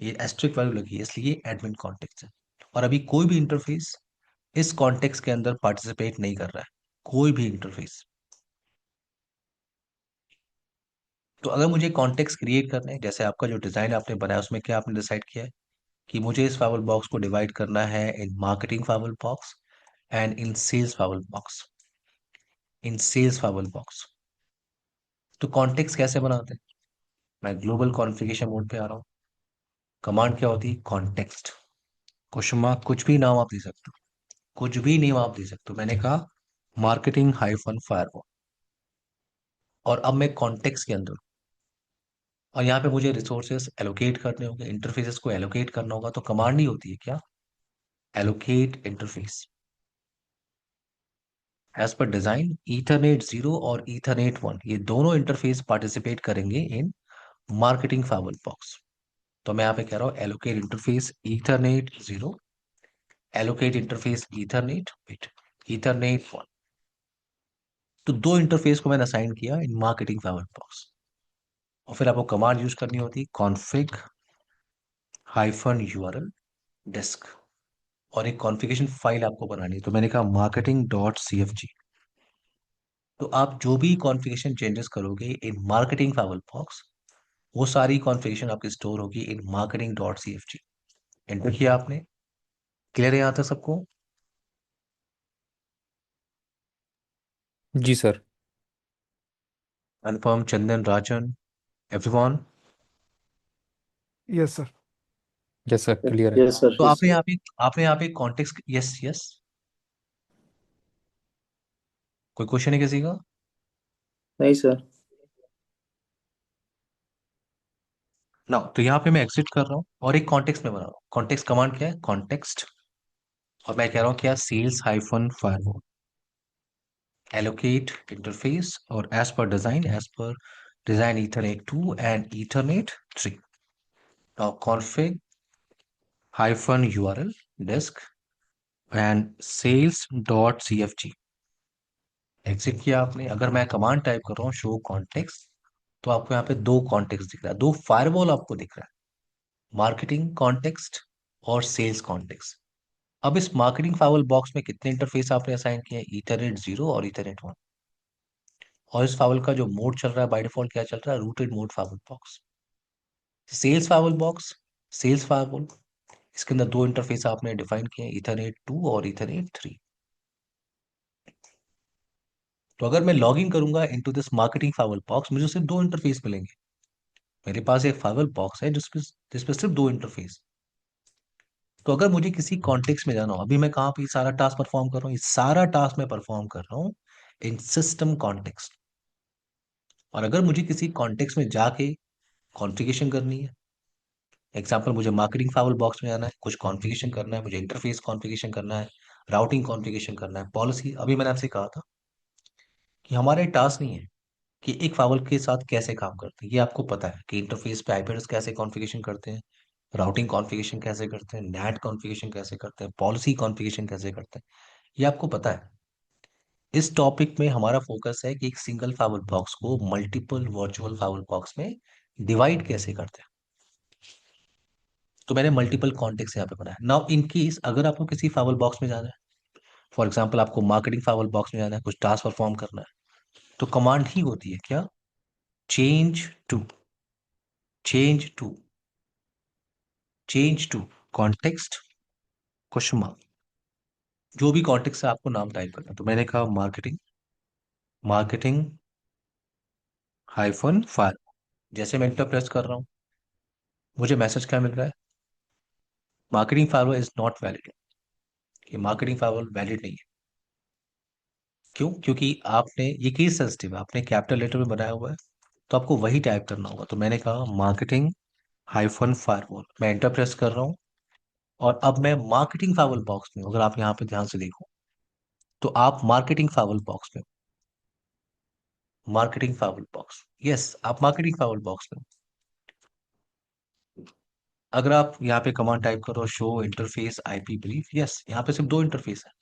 ये एस्ट्रिक वैल्यू लगी है, इसलिए एडमिन कॉन्टेक्स्ट है। और अभी कोई भी इंटरफेस इस कॉन्टेक्स्ट के अंदर पार्टिसिपेट नहीं कर रहा है, कोई भी इंटरफेस। तो अगर मुझे कॉन्टेक्स्ट क्रिएट करना है, जैसे आपका जो डिजाइन आपने बनाया उसमें क्या आपने डिसाइड किया है कि मुझे इस फाइवल बॉक्स को डिवाइड करना है in marketing firewall box and in sales firewall box, in sales firewall box. तो कॉन्टेक्स्ट कैसे बनाते हैं, मैं ग्लोबल कॉन्फ़िगरेशन मोड पे आ रहा हूँ। कमांड क्या होती है, कॉन्टेक्स्ट, क्वेश्चन मार्क, कुछ भी नाम आप दे सकते हो, कुछ भी नेम आप दे सकते हो। मैंने कहा मार्केटिंग हाइफन फायरवॉल। और अब मैं कॉन्टेक्स्ट के अंदर, और यहाँ पे मुझे रिसोर्सेस एलोकेट करने होंगे, इंटरफेसेस को एलोकेट करना होगा, तो कमांड ही होती है क्या, allocate interface. As per design Ethernet 0 और ईथरनेट 1 ये दोनों इंटरफेस पार्टिसिपेट करेंगे इन मार्केटिंग फाइबर बॉक्स। तो मैं यहाँ पे कह रहा हूँ allocate interface ethernet 0, allocate interface Ethernet Ethernet 1। तो दो इंटरफेस को मैंने असाइन किया इन मार्केटिंग फाइबर बॉक्स। और फिर आपको कमांड यूज करनी होती कॉन्फिग हाइफन यूआरएल डिस्क, और एक कॉन्फ़िगरेशन फाइल आपको बनानी है। तो मैंने कहा मार्केटिंग डॉट सीएफजी। तो आप जो भी कॉन्फ़िगरेशन चेंजेस करोगे इन मार्केटिंग फाइल बॉक्स, वो सारी कॉन्फ़िगरेशन आपकी स्टोर होगी in marketing dot CFG. Enter किया आपने, क्लियर है यहाँ तक सबको? जी sir. Anupam, Chandan, Rajan, everyone. Yes, sir. Yes sir, clear है। Yes sir. तो आपने यहाँ पे कॉन्टेक्स्ट, यस यस, कोई क्वेश्चन है किसी का? नहीं सर। ना, तो यहाँ पे मैं एग्जिट कर रहा हूँ और एक कॉन्टेक्स्ट में बना रहा हूँ। कॉन्टेक्स्ट कमांड क्या है, कॉन्टेक्स्ट, और मैं कह रहा हूँ क्या, sales hyphen firewall allocate interface और as per design ethernet 2 and ethernet 3. Now config hyphen url disk and sales.cfg। Exit किया आपने। अगर मैं कमांड टाइप कर रहा हूँ शो कॉन्टेक्स्ट, तो आपको यहाँ पे दो कॉन्टेक्स्ट दिख रहा है, दो फायरवॉल आपको दिख रहा है, मार्केटिंग कॉन्टेक्स्ट और सेल्स कॉन्टेक्स्ट। अब इस मार्केटिंग फायरवॉल बॉक्स में कितने इंटरफेस आपने असाइन किए, इथरनेट 0 और इथरनेट 1। और इस फाइल का जो मोड चल रहा है बाय डिफॉल्ट क्या चल रहा है, routed mode file box. Sales file box, sales file, इसके अंदर दो इंटरफेस आपने डिफाइन किए, इथरनेट 2 और इथरनेट 3। तो अगर मैं लॉग इन करूंगा into this marketing file box, मुझे सिर्फ दो इंटरफेस मिलेंगे। मेरे पास एक फाइल बॉक्स है जिसपे सिर्फ दो इंटरफेस। तो अगर मुझे किसी कॉन्टेक्स्ट में जाना हो, अभी मैं कहाँ पे सारा टास्क परफॉर्म कर रहा हूँ, ये सारा टास्क मैं परफॉर्म कर रहा हूँ इन सिस्टम कॉन्टेक्स्ट। और अगर मुझे किसी कॉन्टेक्स्ट में जाके कॉन्फ़िगरेशन करनी है, एग्जाम्पल मुझे मार्केटिंग फाइल बॉक्स में आना है, कुछ कॉन्फ़िगरेशन करना है, मुझे इंटरफेस कॉन्फ़िगरेशन करना है, राउटिंग कॉन्फ़िगरेशन करना है, पॉलिसी, अभी मैंने आपसे कहा था कि हमारा टास्क नहीं है कि एक फाइल के साथ कैसे काम करते हैं। ये आपको पता है कि इंटरफेस पे आईपी एड्रेस कैसे कॉन्फ़िगरेशन करते हैं, राउटिंग कॉन्फ़िगरेशन कैसे करते हैं, नेट कॉन्फ़िगरेशन कैसे करते हैं, पॉलिसी कॉन्फ़िगरेशन कैसे करते हैं, ये आपको पता है। इस टॉपिक में हमारा फोकस है कि एक सिंगल फाइल बॉक्स को मल्टीपल वर्चुअल फाइल बॉक्स में डिवाइड कैसे करते हैं। तो मैंने मल्टीपल कॉन्टेक्स्ट यहाँ पे बनाया। नाउ इन केस अगर आपको किसी फाइल बॉक्स में जाना है, फॉर एग्जांपल आपको मार्केटिंग फाइल बॉक्स में जाना है, कुछ टास्क परफॉर्म करना है, तो कमांड ही होती है क्या, change to, change to, change to context question mark. जो भी कॉन्टेक्स्ट है आपको नाम टाइप करना है। तो मैंने कहा मार्केटिंग, मार्केटिंग हाइफन फाइल। जैसे मैं इंटर प्रेस कर रहा हूं, मुझे मैसेज क्या मिल रहा है, marketing file is not valid. ये मार्केटिंग फाइल वैलिड नहीं है। क्यों? क्योंकि आपने, ये केस सेंसिटिव है, आपने कैपिटल लेटर में बनाया हुआ है, तो आपको वही टाइप करना होगा। तो मैंने कहा मार्केटिंग हाइफन फायरवॉल, मैं एंटर प्रेस कर रहा हूँ। और अब मैं मार्केटिंग फाइल बॉक्स में, अगर आप यहाँ पे ध्यान से देखो, तो आप मार्केटिंग फाइल बॉक्स में, मार्केटिंग फाइल बॉक्स, यस आप मार्केटिंग फाइल बॉक्स में। अगर आप यहाँ पे कमांड टाइप करो show interface IP brief, yes यहाँ पे सिर्फ दो इंटरफेस है,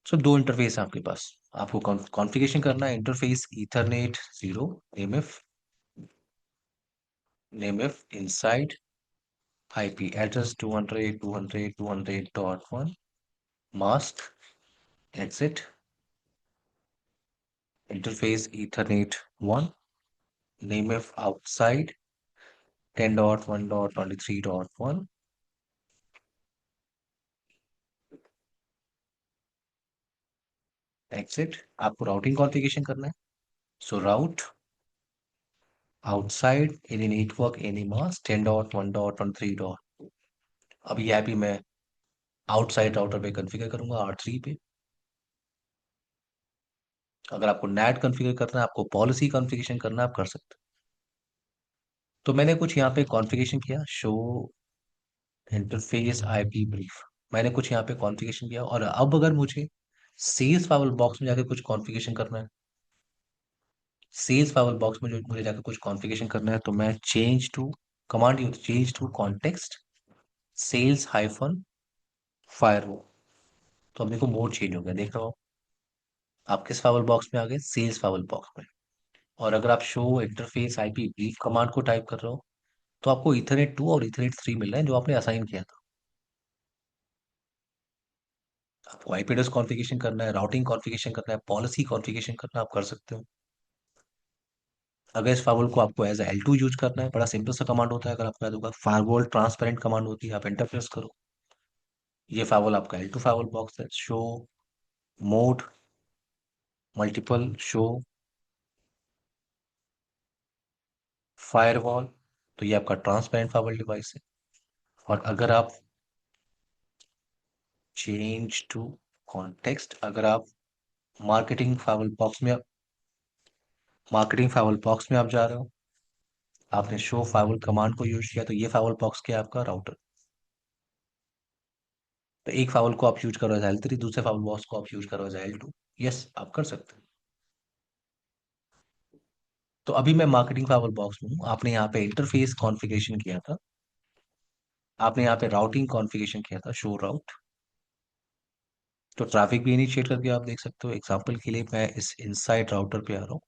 सिर्फ दो इंटरफेस है आपके पास। आपको कॉन्फ़िगरेशन करना है interface ethernet 0 nameif inside IP address 200 200 200.1 mask exit interface Ethernet 1 name of outside 10.1.23.1 exit। आपको राउटिंग कॉन्फ़िगरेशन करना है, so route outside any network any mask 10.1.13. अब ये आईपी मैं आउटसाइड राउटर पे कॉन्फ़िगर करूंगा R3 पे। अगर आपको NAT कॉन्फ़िगर करना है, आपको पॉलिसी कॉन्फ़िगरेशन करना है, आप कर सकते हो। तो मैंने कुछ यहाँ पे कॉन्फ़िगरेशन किया, शो इंटरफेस आईपी ब्रीफ। मैंने कुछ यहाँ पे कॉन्फ़िगरेशन किया, और अब अगर मुझे सेल्स फाइल बॉक्स में जाके कुछ कॉन्फ़िगरेशन करना है, सेल्स फाइल बॉक्स में जो मुझे जाकर कुछ कॉन्फ़िगरेशन करना है, तो मैं change to command use change to context sales hyphen firewall. तो अब देखो मोड चेंज हो गया, देख रहे हो आप किस फाइल बॉक्स में आ गए, सेल्स फाइल बॉक्स में। और अगर आप show interface IP brief command को टाइप कर रहे हो, तो आपको इथरनेट 2 और इथरनेट 3 मिल रहा है जो आपने असाइन किया था। आपको आईपी एड्रेस कॉन्फ़िगरेशन करना है, राउटिंग कॉन्फ़िगरेशन करना है, पॉलिसी कॉन्फ़िगरेशन करना है, आप कर सकते हो। अगर इस फायरवॉल को आपको एज L2 यूज करना है, बड़ा सिंपल सा कमांड होता है, अगर आपको याद होगा फायरवॉल ट्रांसपेरेंट कमांड होती है, आप एंटर प्रेस करो। ये फायरवॉल आपका L2 फायरवॉल बॉक्स है। Show mode multiple show firewall, तो ये आपका ट्रांसपेरेंट फायरवॉल डिवाइस है। और अगर आप चेंज टू कॉन्टेक्स्ट, अगर आप मार्केटिंग फाइवल बॉक्स में आप जा रहे हो, आपने शो फाइवल कमांड को यूज किया, तो ये फाइवल बॉक्स क्या है, आपका राउटर। तो एक फाइवल को आप यूज करो एज L3, दूसरे फाइवल बॉक्स को आप यूज करो एज L2। यस, आप कर सकते हो। तो अभी मैं मार्केटिंग फाइवल बॉक्स में हूँ, आपने यहाँ पे इंटरफेस कॉन्फ़िगरेशन किया था, आपने यहाँ पे राउटिंग कॉन्फ़िगरेशन किया था, शो राउट। तो ट्रैफिक भी इनिशिएट करके आप देख सकते हो। एग्जाम्पल के लिए मैं इस इनसाइड राउटर पे आ रहा हूँ।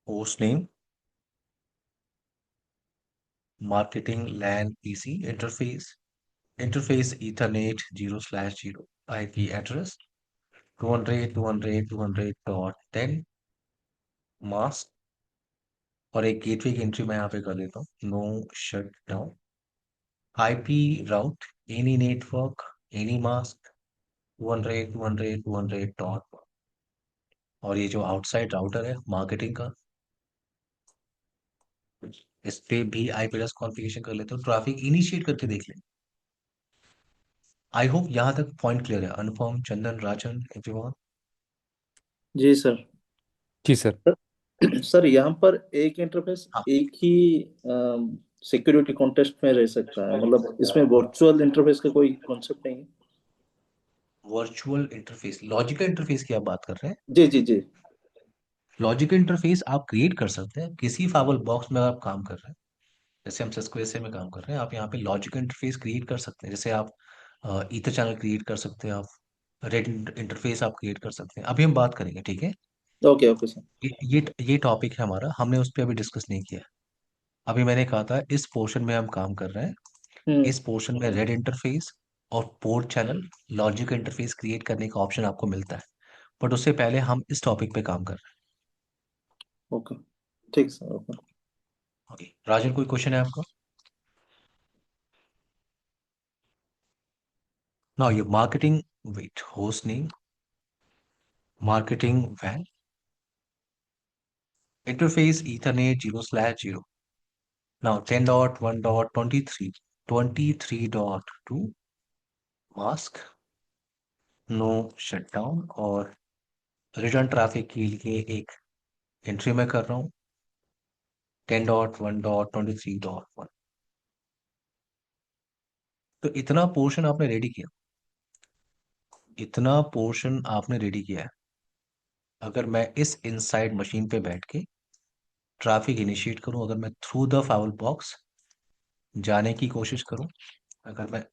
Host name, marketing LAN PC interface, interface ethernet 0/0, IP address 200.200.200.10 mask, और एक गेटवे की एंट्री मैं यहाँ पे कर देता हूँ, no shut down. IP route any network any mask 200.200.200. और ये जो आउटसाइड राउटर है मार्केटिंग का, इस पे भी आईपी एड्रेस कॉन्फ़िगरेशन कर लेते हो। ट्रैफिक इनिशिएट करके देख लें। आई होप यहाँ तक पॉइंट क्लियर है। अनुपम, चंदन, राजन, एवरीवन। जी सर। जी सर। सर यहाँ पर एक इंटरफेस हाँ, एक ही सिक्योरिटी कॉन्टेक्स्ट में रह सकता है, मतलब इसमें वर्चुअल इंटरफेस का कोई कॉन्सेप्ट नहीं है। वर्चुअल इंटरफेस, लॉजिकल इंटरफेस की आप बात कर रहे हैं। जी जी जी। लॉजिकल इंटरफेस आप क्रिएट कर सकते हैं किसी फाइवल बॉक्स में। अगर आप काम कर रहे हैं, जैसे हम सिस्को एसए में काम कर रहे हैं, आप यहाँ पे लॉजिकल इंटरफेस क्रिएट कर सकते हैं। जैसे आप ईथर चैनल क्रिएट कर सकते हैं, आप रेड इंटरफेस आप क्रिएट कर सकते हैं। अभी हम बात करेंगे, ठीक है। Okay okay sir. ये टॉपिक है हमारा, हमने उस पर अभी डिस्कस नहीं किया। अभी मैंने कहा था इस पोर्शन में हम काम कर रहे हैं। हम्म। इस पोर्शन में रेड इंटरफेस और port channel logical interface create करने का ऑप्शन आपको मिलता है। बट उससे पहले हम इस टॉपिक पे काम कर रहे ओके, ठीक सर, ओके। हैं। ओके राजन, कोई क्वेश्चन है आपका? नाउ ये marketing, wait, host name, marketing वैन, interface ethernet 0/0. Now 10.1.23, 23.2 mask, no shutdown, और रिटर्न ट्रैफिक के लिए एक एंट्री मैं कर रहा हूँ 10.1.23.1। तो इतना पोर्शन आपने रेडी किया, इतना पोर्शन आपने रेडी किया है। अगर मैं इस इनसाइड मशीन पे बैठ के ट्रैफिक इनिशिएट करूं, अगर मैं थ्रू द फाइल बॉक्स जाने की कोशिश करूं, अगर मैं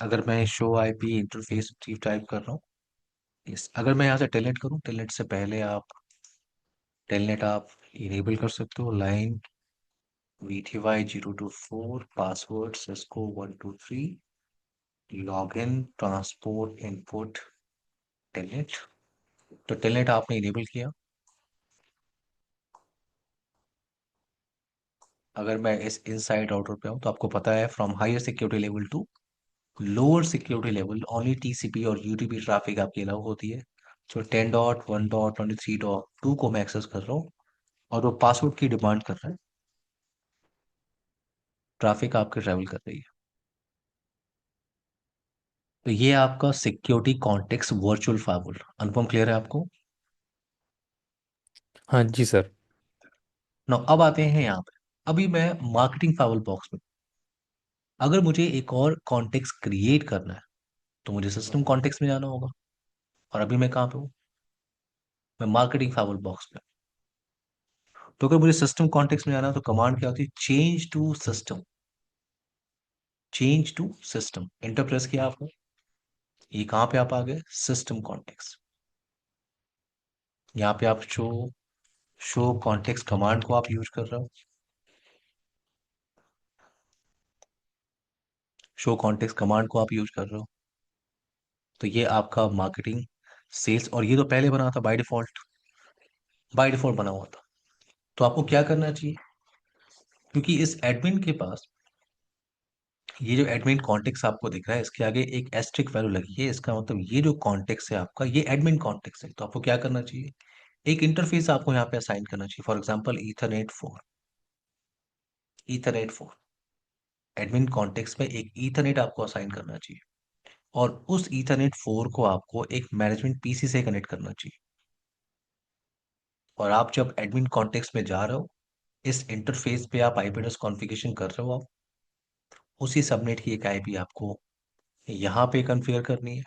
अगर मैं शो आईपी इंटरफेस टाइप कर रहा हूँ, यस, अगर मैं यहाँ से टेलनेट करूँ, टेलनेट से पहले आप टेलनेट आप इनेबल कर सकते हो। Line VTY024, password Cisco 123, login transport input telnet. तो टेलनेट आपने इनेबल किया। अगर मैं इस इनसाइड आउटर पे हूँ तो आपको पता है from higher security level to lower security level only TCP और यूटीपी ट्रैफिक आपकी अलाउ होती है। जो 10.1.23.2 को मैं एक्सेस कर रहा हूँ और वो पासवर्ड की डिमांड कर रहा है, ट्रैफिक आपके ट्रैवल कर रही है। तो ये आपका सिक्योरिटी कॉन्टेक्स्ट वर्चुअल फायरवॉल। अनुपम, क्लियर है आपको? हाँ जी सर। ना अब आते हैं यहाँ पे। अभी मैं मार्केटिंग फायरवॉल बॉक्स में, अगर मुझे एक और कॉन्टेक्स्ट क्रिएट करना है तो मुझे सिस्टम कॉन्टेक्स्ट में जाना होगा। और अभी मैं कहाँ पे हूँ? मैं मार्केटिंग फायरवॉल बॉक्स में। तो अगर मुझे सिस्टम कॉन्टेक्स्ट में जाना है तो कमांड क्या होती है? Change to system. Change to system enter press किया आपने, ये कहाँ पे आप आ गए? System context. यहाँ पे आप शो शो कॉन्टेक्स्ट कमांड को आप यूज कर रहे हो। शो कॉन्टेक्स्ट कमांड को आप यूज कर रहे हो। तो ये आपका मार्केटिंग सेल्स, और ये तो पहले बना था बाय डिफॉल्ट, बाय डिफॉल्ट बना हुआ था। तो आपको क्या करना चाहिए? क्योंकि इस एडमिन के पास ये जो एडमिन कॉन्टेक्स्ट आपको दिख रहा है इसके आगे एक एस्ट्रिक वैल्यू लगी है, इसका मतलब ये जो कॉन्टेक्स्ट है आपका ये एडमिन कॉन्टेक्स्ट है। तो आपको क्या करना चाहिए? एक इंटरफेस आपको यहाँ पे असाइन करना चाहिए। For example Ethernet 4, Ethernet 4 admin context में एक ईथरनेट आपको असाइन करना चाहिए। और उस ईथरनेट 4 को आपको एक मैनेजमेंट पीसी से कनेक्ट करना चाहिए। और आप जब एडमिन कॉन्टेक्स्ट में जा रहे हो, इस इंटरफेस पे आप आईपी एड्रेस कॉन्फ़िगरेशन कर रहे हो, आप उसी सबनेट की एक आईपी आपको यहाँ पे कॉन्फ़िगर करनी है।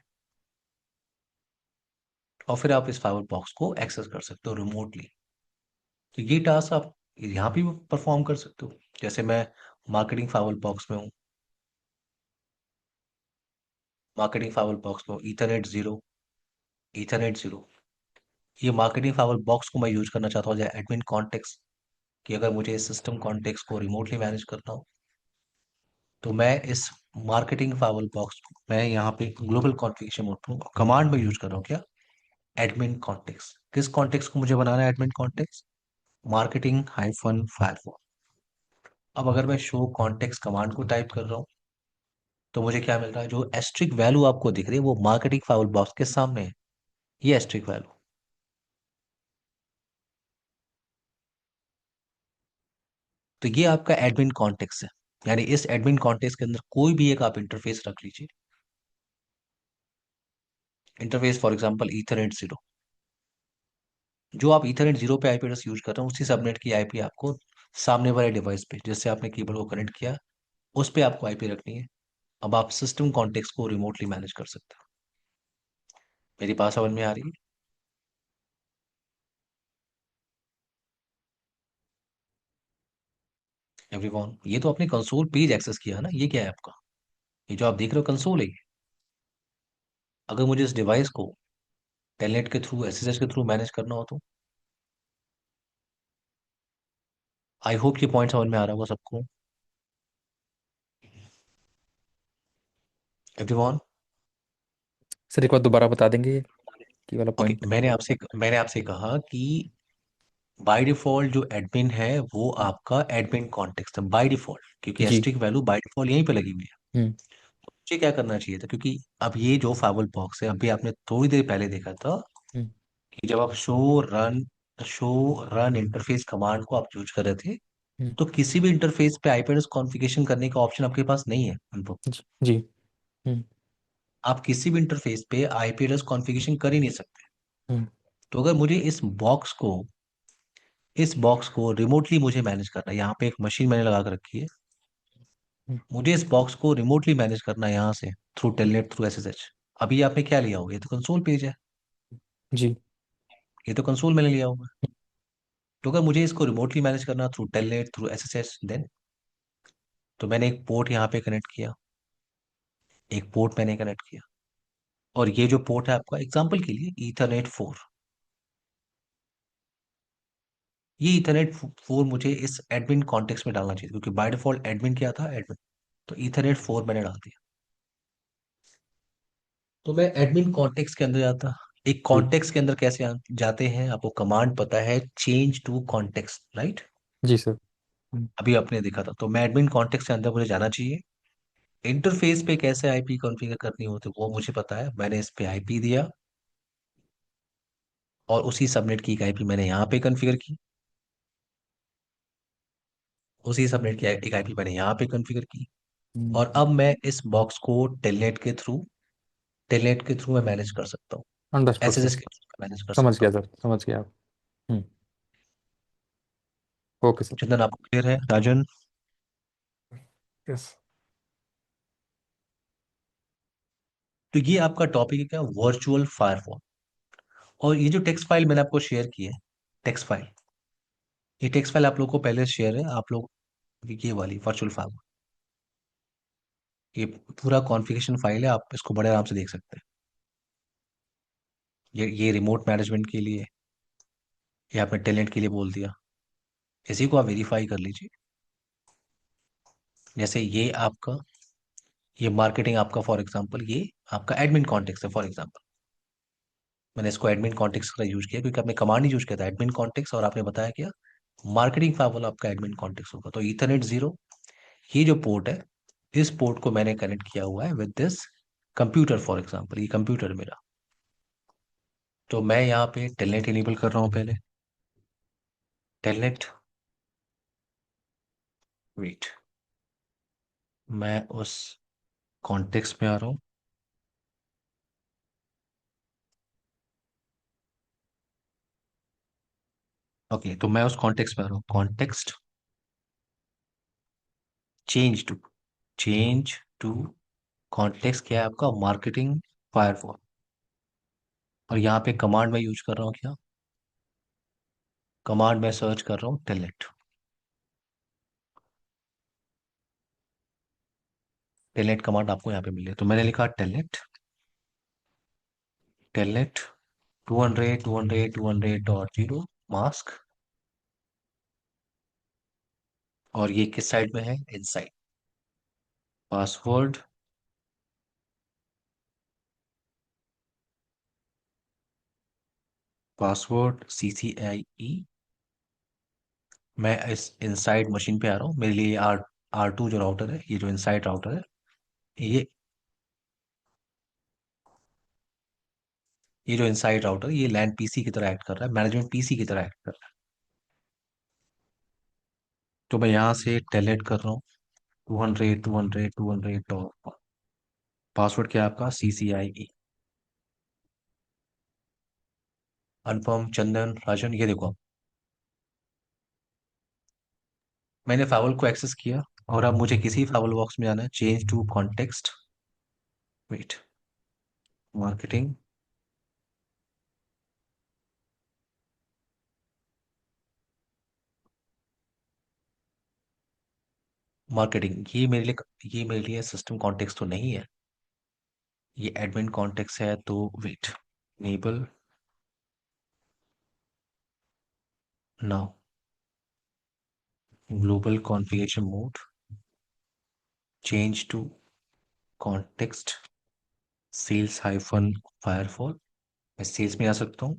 और फिर आप इस फाइबर बॉक्स को एक्सेस कर सकते हो रिमोटली। तो ये टास्क आप यहाँ भी परफॉर्म कर सकते हो। जैसे मैं मार्केटिंग फाइबर बॉक्स में हूँ, मार्केटिंग फाइबर बॉक्स में ईथरनेट 0, ईथरनेट 0, ये मार्केटिंग फाइबर बॉक्स को मैं यूज करना चाहता हूँ एज एडमिन कॉन्टेक्स्ट, कि अगर मुझे इस सिस्टम कॉन्टेक्स्ट को रिमोटली मैनेज करना हो तो मैं इस मार्केटिंग फाइबर बॉक्स को मैं यहाँ पे ग्लोबल कॉन्फ़िगरेशन मोड पर कमांड में यूज कर रहा हूँ। क्या? Admin context. किस कॉन्टेक्स्ट को मुझे बनाना है admin context? Marketing hyphen firewall. अब अगर मैं शो कॉन्टेक्स्ट कमांड को टाइप कर रहा हूँ तो मुझे क्या मिल रहा है? जो एस्ट्रिक वैल्यू आपको दिख रही है वो मार्केटिंग फाइबर बॉक्स के सामने है, ये एस्ट्रिक वैल्यू। तो ये आपका एडमिन कॉन्टेक्स्ट है। यानी इस एडमिन कॉन्टेक्स्ट के अंदर कोई भी एक आप इंटरफेस रख लीजिए। इंटरफेस फॉर एग्जांपल ईथरनेट 0, जो आप ईथरनेट 0 पे आईपी एड्रेस यूज कर रहे हैं उसी सबनेट की आईपी आपको सामने वाले डिवाइस पे जिससे आपने कीबोर्ड को कनेक्ट किया उस पे आपको आईपी रखनी है। अब आप सिस्टम कॉन्टेक्स्ट को रिमोटली मैनेज कर सकते हो। मेरी बात समझ में आ रही है? एवरीवन, ये तो आपने कंसोल पेज एक्सेस किया है ना, ये क्या है आपका? ये जो आप देख रहे हो कंसोल है ये। अगर मुझे इस डिवाइस को टेलनेट के थ्रू एसएसएच के थ्रू मैनेज करना हो तो आई होप ये पॉइंट समझ में आ रहा होगा सबको। एवरीवन, सर एक बार दोबारा बता देंगे ये वाला ओके, पॉइंट। मैंने आपसे कहा कि बाय डिफॉल्ट जो एडमिन है वो आपका एडमिन कॉन्टेक्स्ट है बाय डिफॉल्ट, क्योंकि जी। एस्ट्रिक वैल्यू बाय डिफॉल्ट यहीं पे लगी हुई है। हम्म। मुझे क्या करना चाहिए था? क्योंकि अब ये जो फाइबर बॉक्स है अभी आपने थोड़ी देर पहले देखा था हम्म। कि जब आप शो रन इंटरफेस कमांड को आप यूज कर रहे थे हम्म। तो किसी भी इंटरफेस पे आईपी एड्रेस कॉन्फ़िगरेशन करने का ऑप्शन आपके पास नहीं है अनुभव। जी। जी। हम्म। आप किसी भी इंटरफेस पे आईपी एड्रेस कॉन्फ़िगरेशन कर ही नहीं सकते। हम्म। तो अगर मुझे इस बॉक्स को रिमोटली मुझे मैनेज करना है, यहाँ पे एक मशीन मैंने लगा कर रखी है, हम्म। मुझे इस बॉक्स को रिमोटली मैनेज करना है यहाँ से थ्रू टेलनेट थ्रू एसएसएच। अभी आपने क्या लिया होगा? ये तो कंसोल पेज है, जी। ये तो कंसोल मैंने लिया होगा। तो अगर मुझे इसको रिमोटली मैनेज करना through telnet through SSH then, तो मैंने एक पोर्ट यहाँ पे कनेक्ट किया, एक पोर्ट मैंने कनेक्ट किया, और ये जो पोर्ट है आपका एग्जाम्पल के लिए ईथरनेट 4, ये ईथरनेट 4 मुझे इस एडमिन कॉन्टेक्स्ट में डालना चाहिए क्योंकि बाय डिफॉल्ट एडमिन क्या था? एडमिन। तो ईथरनेट 4 मैंने डाल दिया। तो मैं एडमिन कॉन्टेक्स्ट के अंदर जाता। एक जी। कॉन्टेक्स्ट के अंदर कैसे जाते हैं? आपको कमांड पता है, चेंज टू कॉन्टेक्स्ट, राइट? जी सर। अभी आपने देखा था, तो मैं एडमिन कॉन्टेक्स्ट के अंदर मुझे जाना चाहिए। इंटरफेस पे कैसे आईपी कॉन्फ़िगर करनी होती है वो मुझे पता है, मैंने इस पे आईपी दिया और उसी सबनेट की एक आईपी मैंने यहाँ पे कॉन्फ़िगर की, उसी सबनेट की एक आईपी मैंने यहाँ पे कॉन्फ़िगर की। और अब मैं इस बॉक्स को टेलनेट के थ्रू मैं मैनेज कर सकता हूँ, अंडरस्टूड एसएसएस सर। के थ्रू मैनेज कर समझ सकता गया हूँ। सर, समझ गया। हम्म। Okay sir. चंदन, आपको क्लियर है? राजन? यस। तो ये आपका टॉपिक है क्या, वर्चुअल फायरवॉल। और ये जो टेक्स्ट फाइल मैंने आपको शेयर की है, टेक्स्ट फाइल, ये टेक्स्ट फाइल आप लोग को पहले शेयर है, आप लोग ये वाली वर्चुअल फायरवॉल, ये पूरा कॉन्फ़िगरेशन फाइल है, आप इसको बड़े आराम से देख सकते हैं। ये रिमोट मैनेजमेंट के लिए, ये आपने टेलेंट के लिए बोल दिया, इसी को आप वेरीफाई कर लीजिए। जैसे ये मार्केटिंग आपका, फॉर एग्जांपल ये आपका एडमिन कॉन्टेक्स्ट है, फॉर एग्जांपल मैंने इसको एडमिन कॉन्टेक्स्ट का यूज किया क्योंकि आपने कमांड यूज किया था एडमिन कॉन्टेक्स्ट, और आपने बताया क्या, मार्केटिंग फायरवॉल आपका एडमिन कॉन्टेक्स्ट होगा। तो ईथरनेट 0, ये जो पोर्ट है, इस पोर्ट को मैंने कनेक्ट किया हुआ है with this computer, for example ये कंप्यूटर मेरा। तो मैं यहाँ पे टेलनेट इनेबल कर रहा हूँ पहले, टेलनेट, वेट, मैं उस कॉन्टेक्स्ट में आ रहा हूँ। ओके, तो मैं उस कॉन्टेक्स्ट में आ रहा हूँ, context change to, change to context क्या है आपका, मार्केटिंग फायरवॉल। और यहाँ पे कमांड मैं यूज कर रहा हूँ क्या, कमांड में सर्च कर रहा हूँ टेलनेट, टेलनेट कमांड आपको यहाँ पे मिल है। तो मैंने लिखा टेलनेट, टेलनेट 200 मास्क, और ये किस साइड में है, इनसाइड, पासवर्ड, पासवर्ड CCIE। मैं इस इनसाइड मशीन पे आ रहा हूँ, मेरे लिए R2 जो राउटर है, ये जो इनसाइड राउटर है, ये जो इनसाइड राउटर, ये लैन पीसी की तरह एक्ट कर रहा है, मैनेजमेंट पीसी की तरह एक्ट कर रहा है। तो मैं यहाँ से टेलनेट कर रहा हूँ 200 टॉप, पासवर्ड क्या है आपका, CCIE। अनुपम, चंदन, राजन, ये देखो, मैंने फाइल को एक्सेस किया, और अब मुझे किसी फाइल बॉक्स में आना है, change to context, wait, marketing, marketing, ये मेरे लिए सिस्टम कॉन्टेक्स्ट तो नहीं है, ये एडमिन कॉन्टेक्स्ट है। तो wait, enable now global configuration mode, change to context sales hyphen firewall, मैं सेल्स में आ सकता हूँ,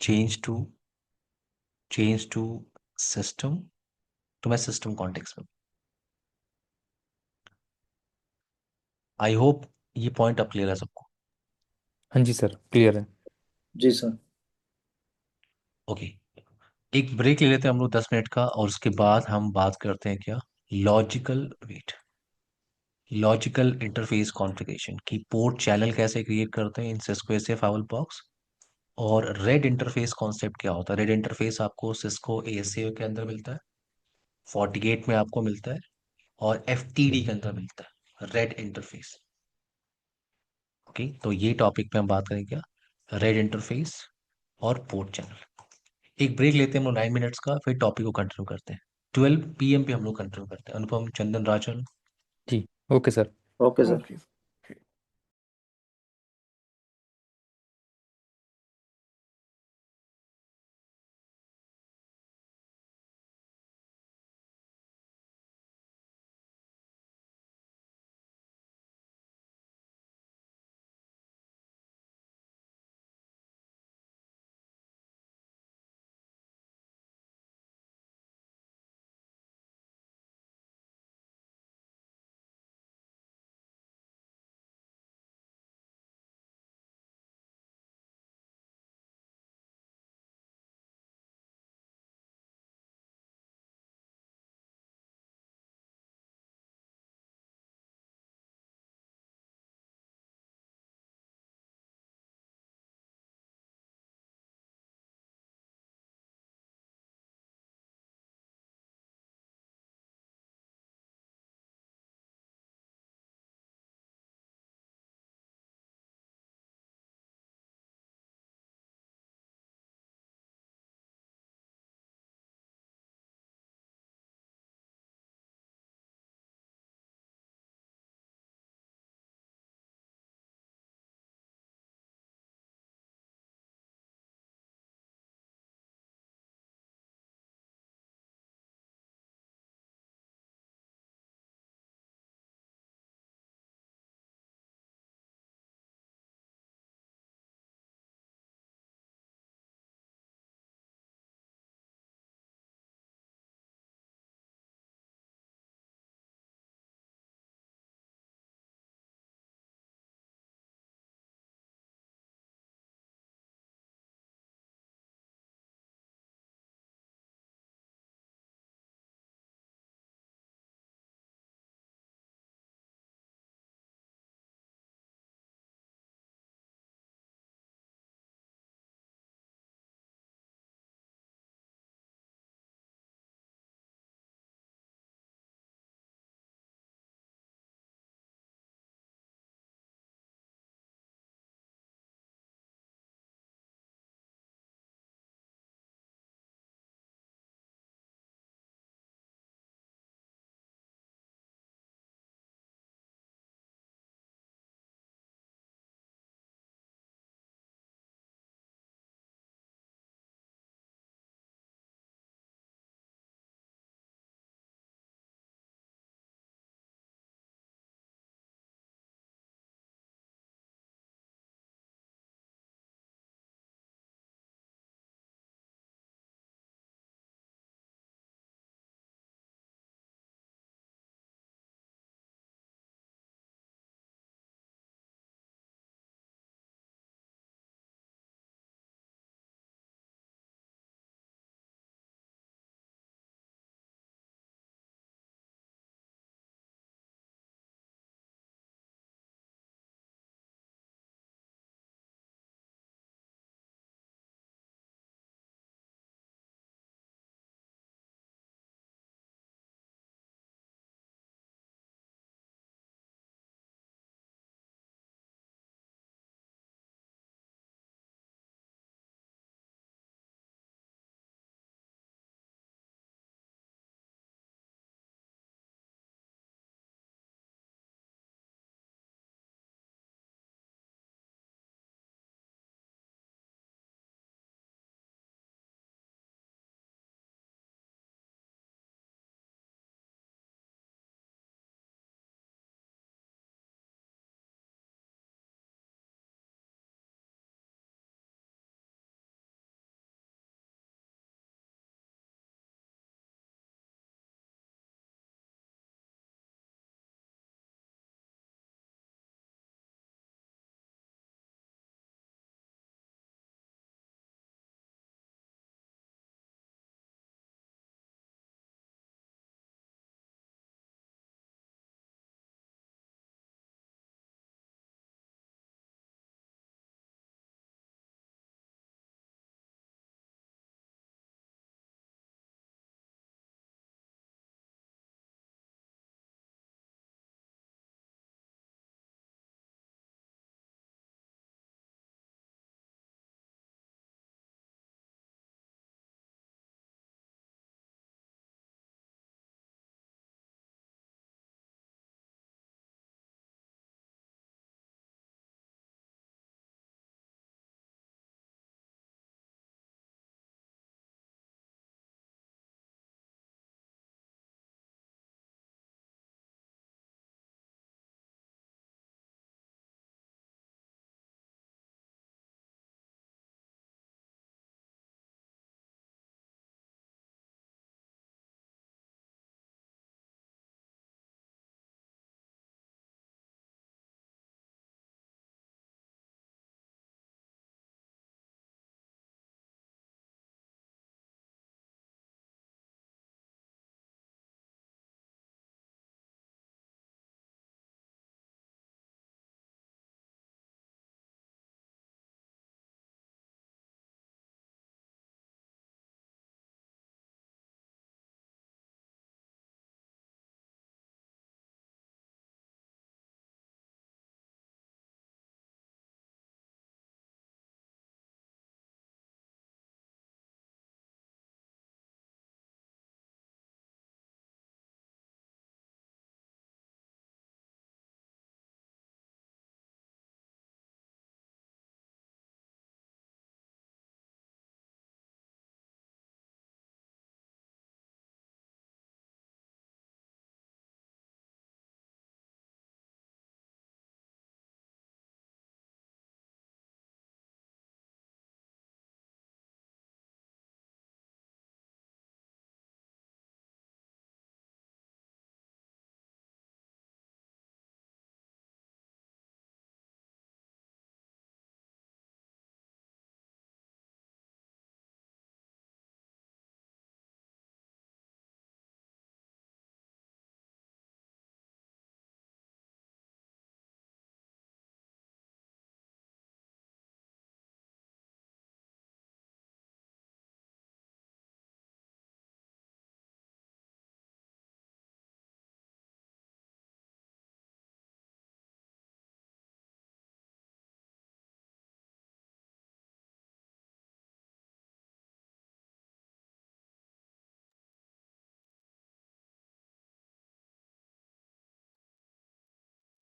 चेंज टू सिस्टम, तो मैं सिस्टम कॉन्टेक्स्ट में। आई होप ये पॉइंट अब क्लियर है सबको। हाँ जी सर, क्लियर है। जी सर। ओके, एक ब्रेक ले लेते हैं हम लोग 10 मिनट का, और उसके बाद हम बात करते हैं क्या, logical, wait, logical interface configuration की, पोर्ट चैनल कैसे क्रिएट करते हैं इन सिस्को से फाइल बॉक्स, और रेड इंटरफेस कॉन्सेप्ट क्या होता है। रेड इंटरफेस आपको सिस्को ASA के अंदर मिलता है, FortiGate में आपको मिलता है, और FTD के अंदर मिलता है रेड इंटरफेस। ओके, तो ये टॉपिक पे हम बात करेंगे क्या, रेड इंटरफेस और पोर्ट चैनल। एक ब्रेक लेते हैं हम लोग 9 मिनट्स का, फिर टॉपिक को कंटिन्यू करते हैं, 12 PM पे हम लोग कंटिन्यू करते हैं। अनुपम, चंदन, राजन। जी, okay sir. Okay sir. Okay.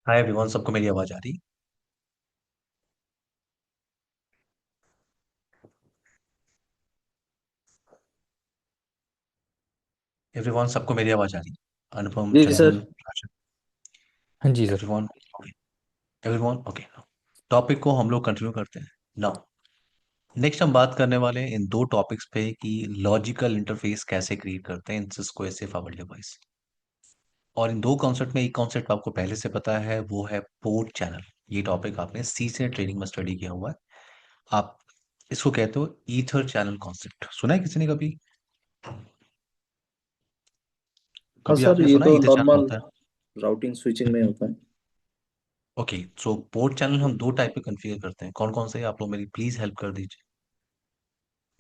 Hi everyone, सबको मेरी आवाज आ रही? एवरीवन, सबको मेरी आवाज आ रही? अनुपम, जी चंदन, सर। राशन, हाँ जी sir. Everyone. Okay. Everyone, okay. Topic को हम लोग कंटिन्यू करते हैं नाउ। नेक्स्ट हम बात करने वाले हैं इन दो टॉपिक्स पे कि लॉजिकल इंटरफेस कैसे क्रिएट करते हैं इन सिस्को एसए फाइबर डिवाइस। और इन दो कॉन्सेप्ट में एक कॉन्सेप्ट आपको पहले से पता है, वो है पोर्ट चैनल। ये टॉपिक आपने सी से ट्रेनिंग में स्टडी किया हुआ है। आप इसको कहते हो ईथर चैनल कॉन्सेप्ट। सुना है किसी ने कभी? हाँ कभी सर, आपने ये सुना है तो ईथर चैनल नॉर्मल होता है? राउटिंग स्विचिंग में होता है। ओके। सो पोर्ट चैनल हम दो टाइप पे कॉन्फ़िगर करते हैं। कौन कौन से? आप लोग मेरी प्लीज हेल्प कर दीजिए।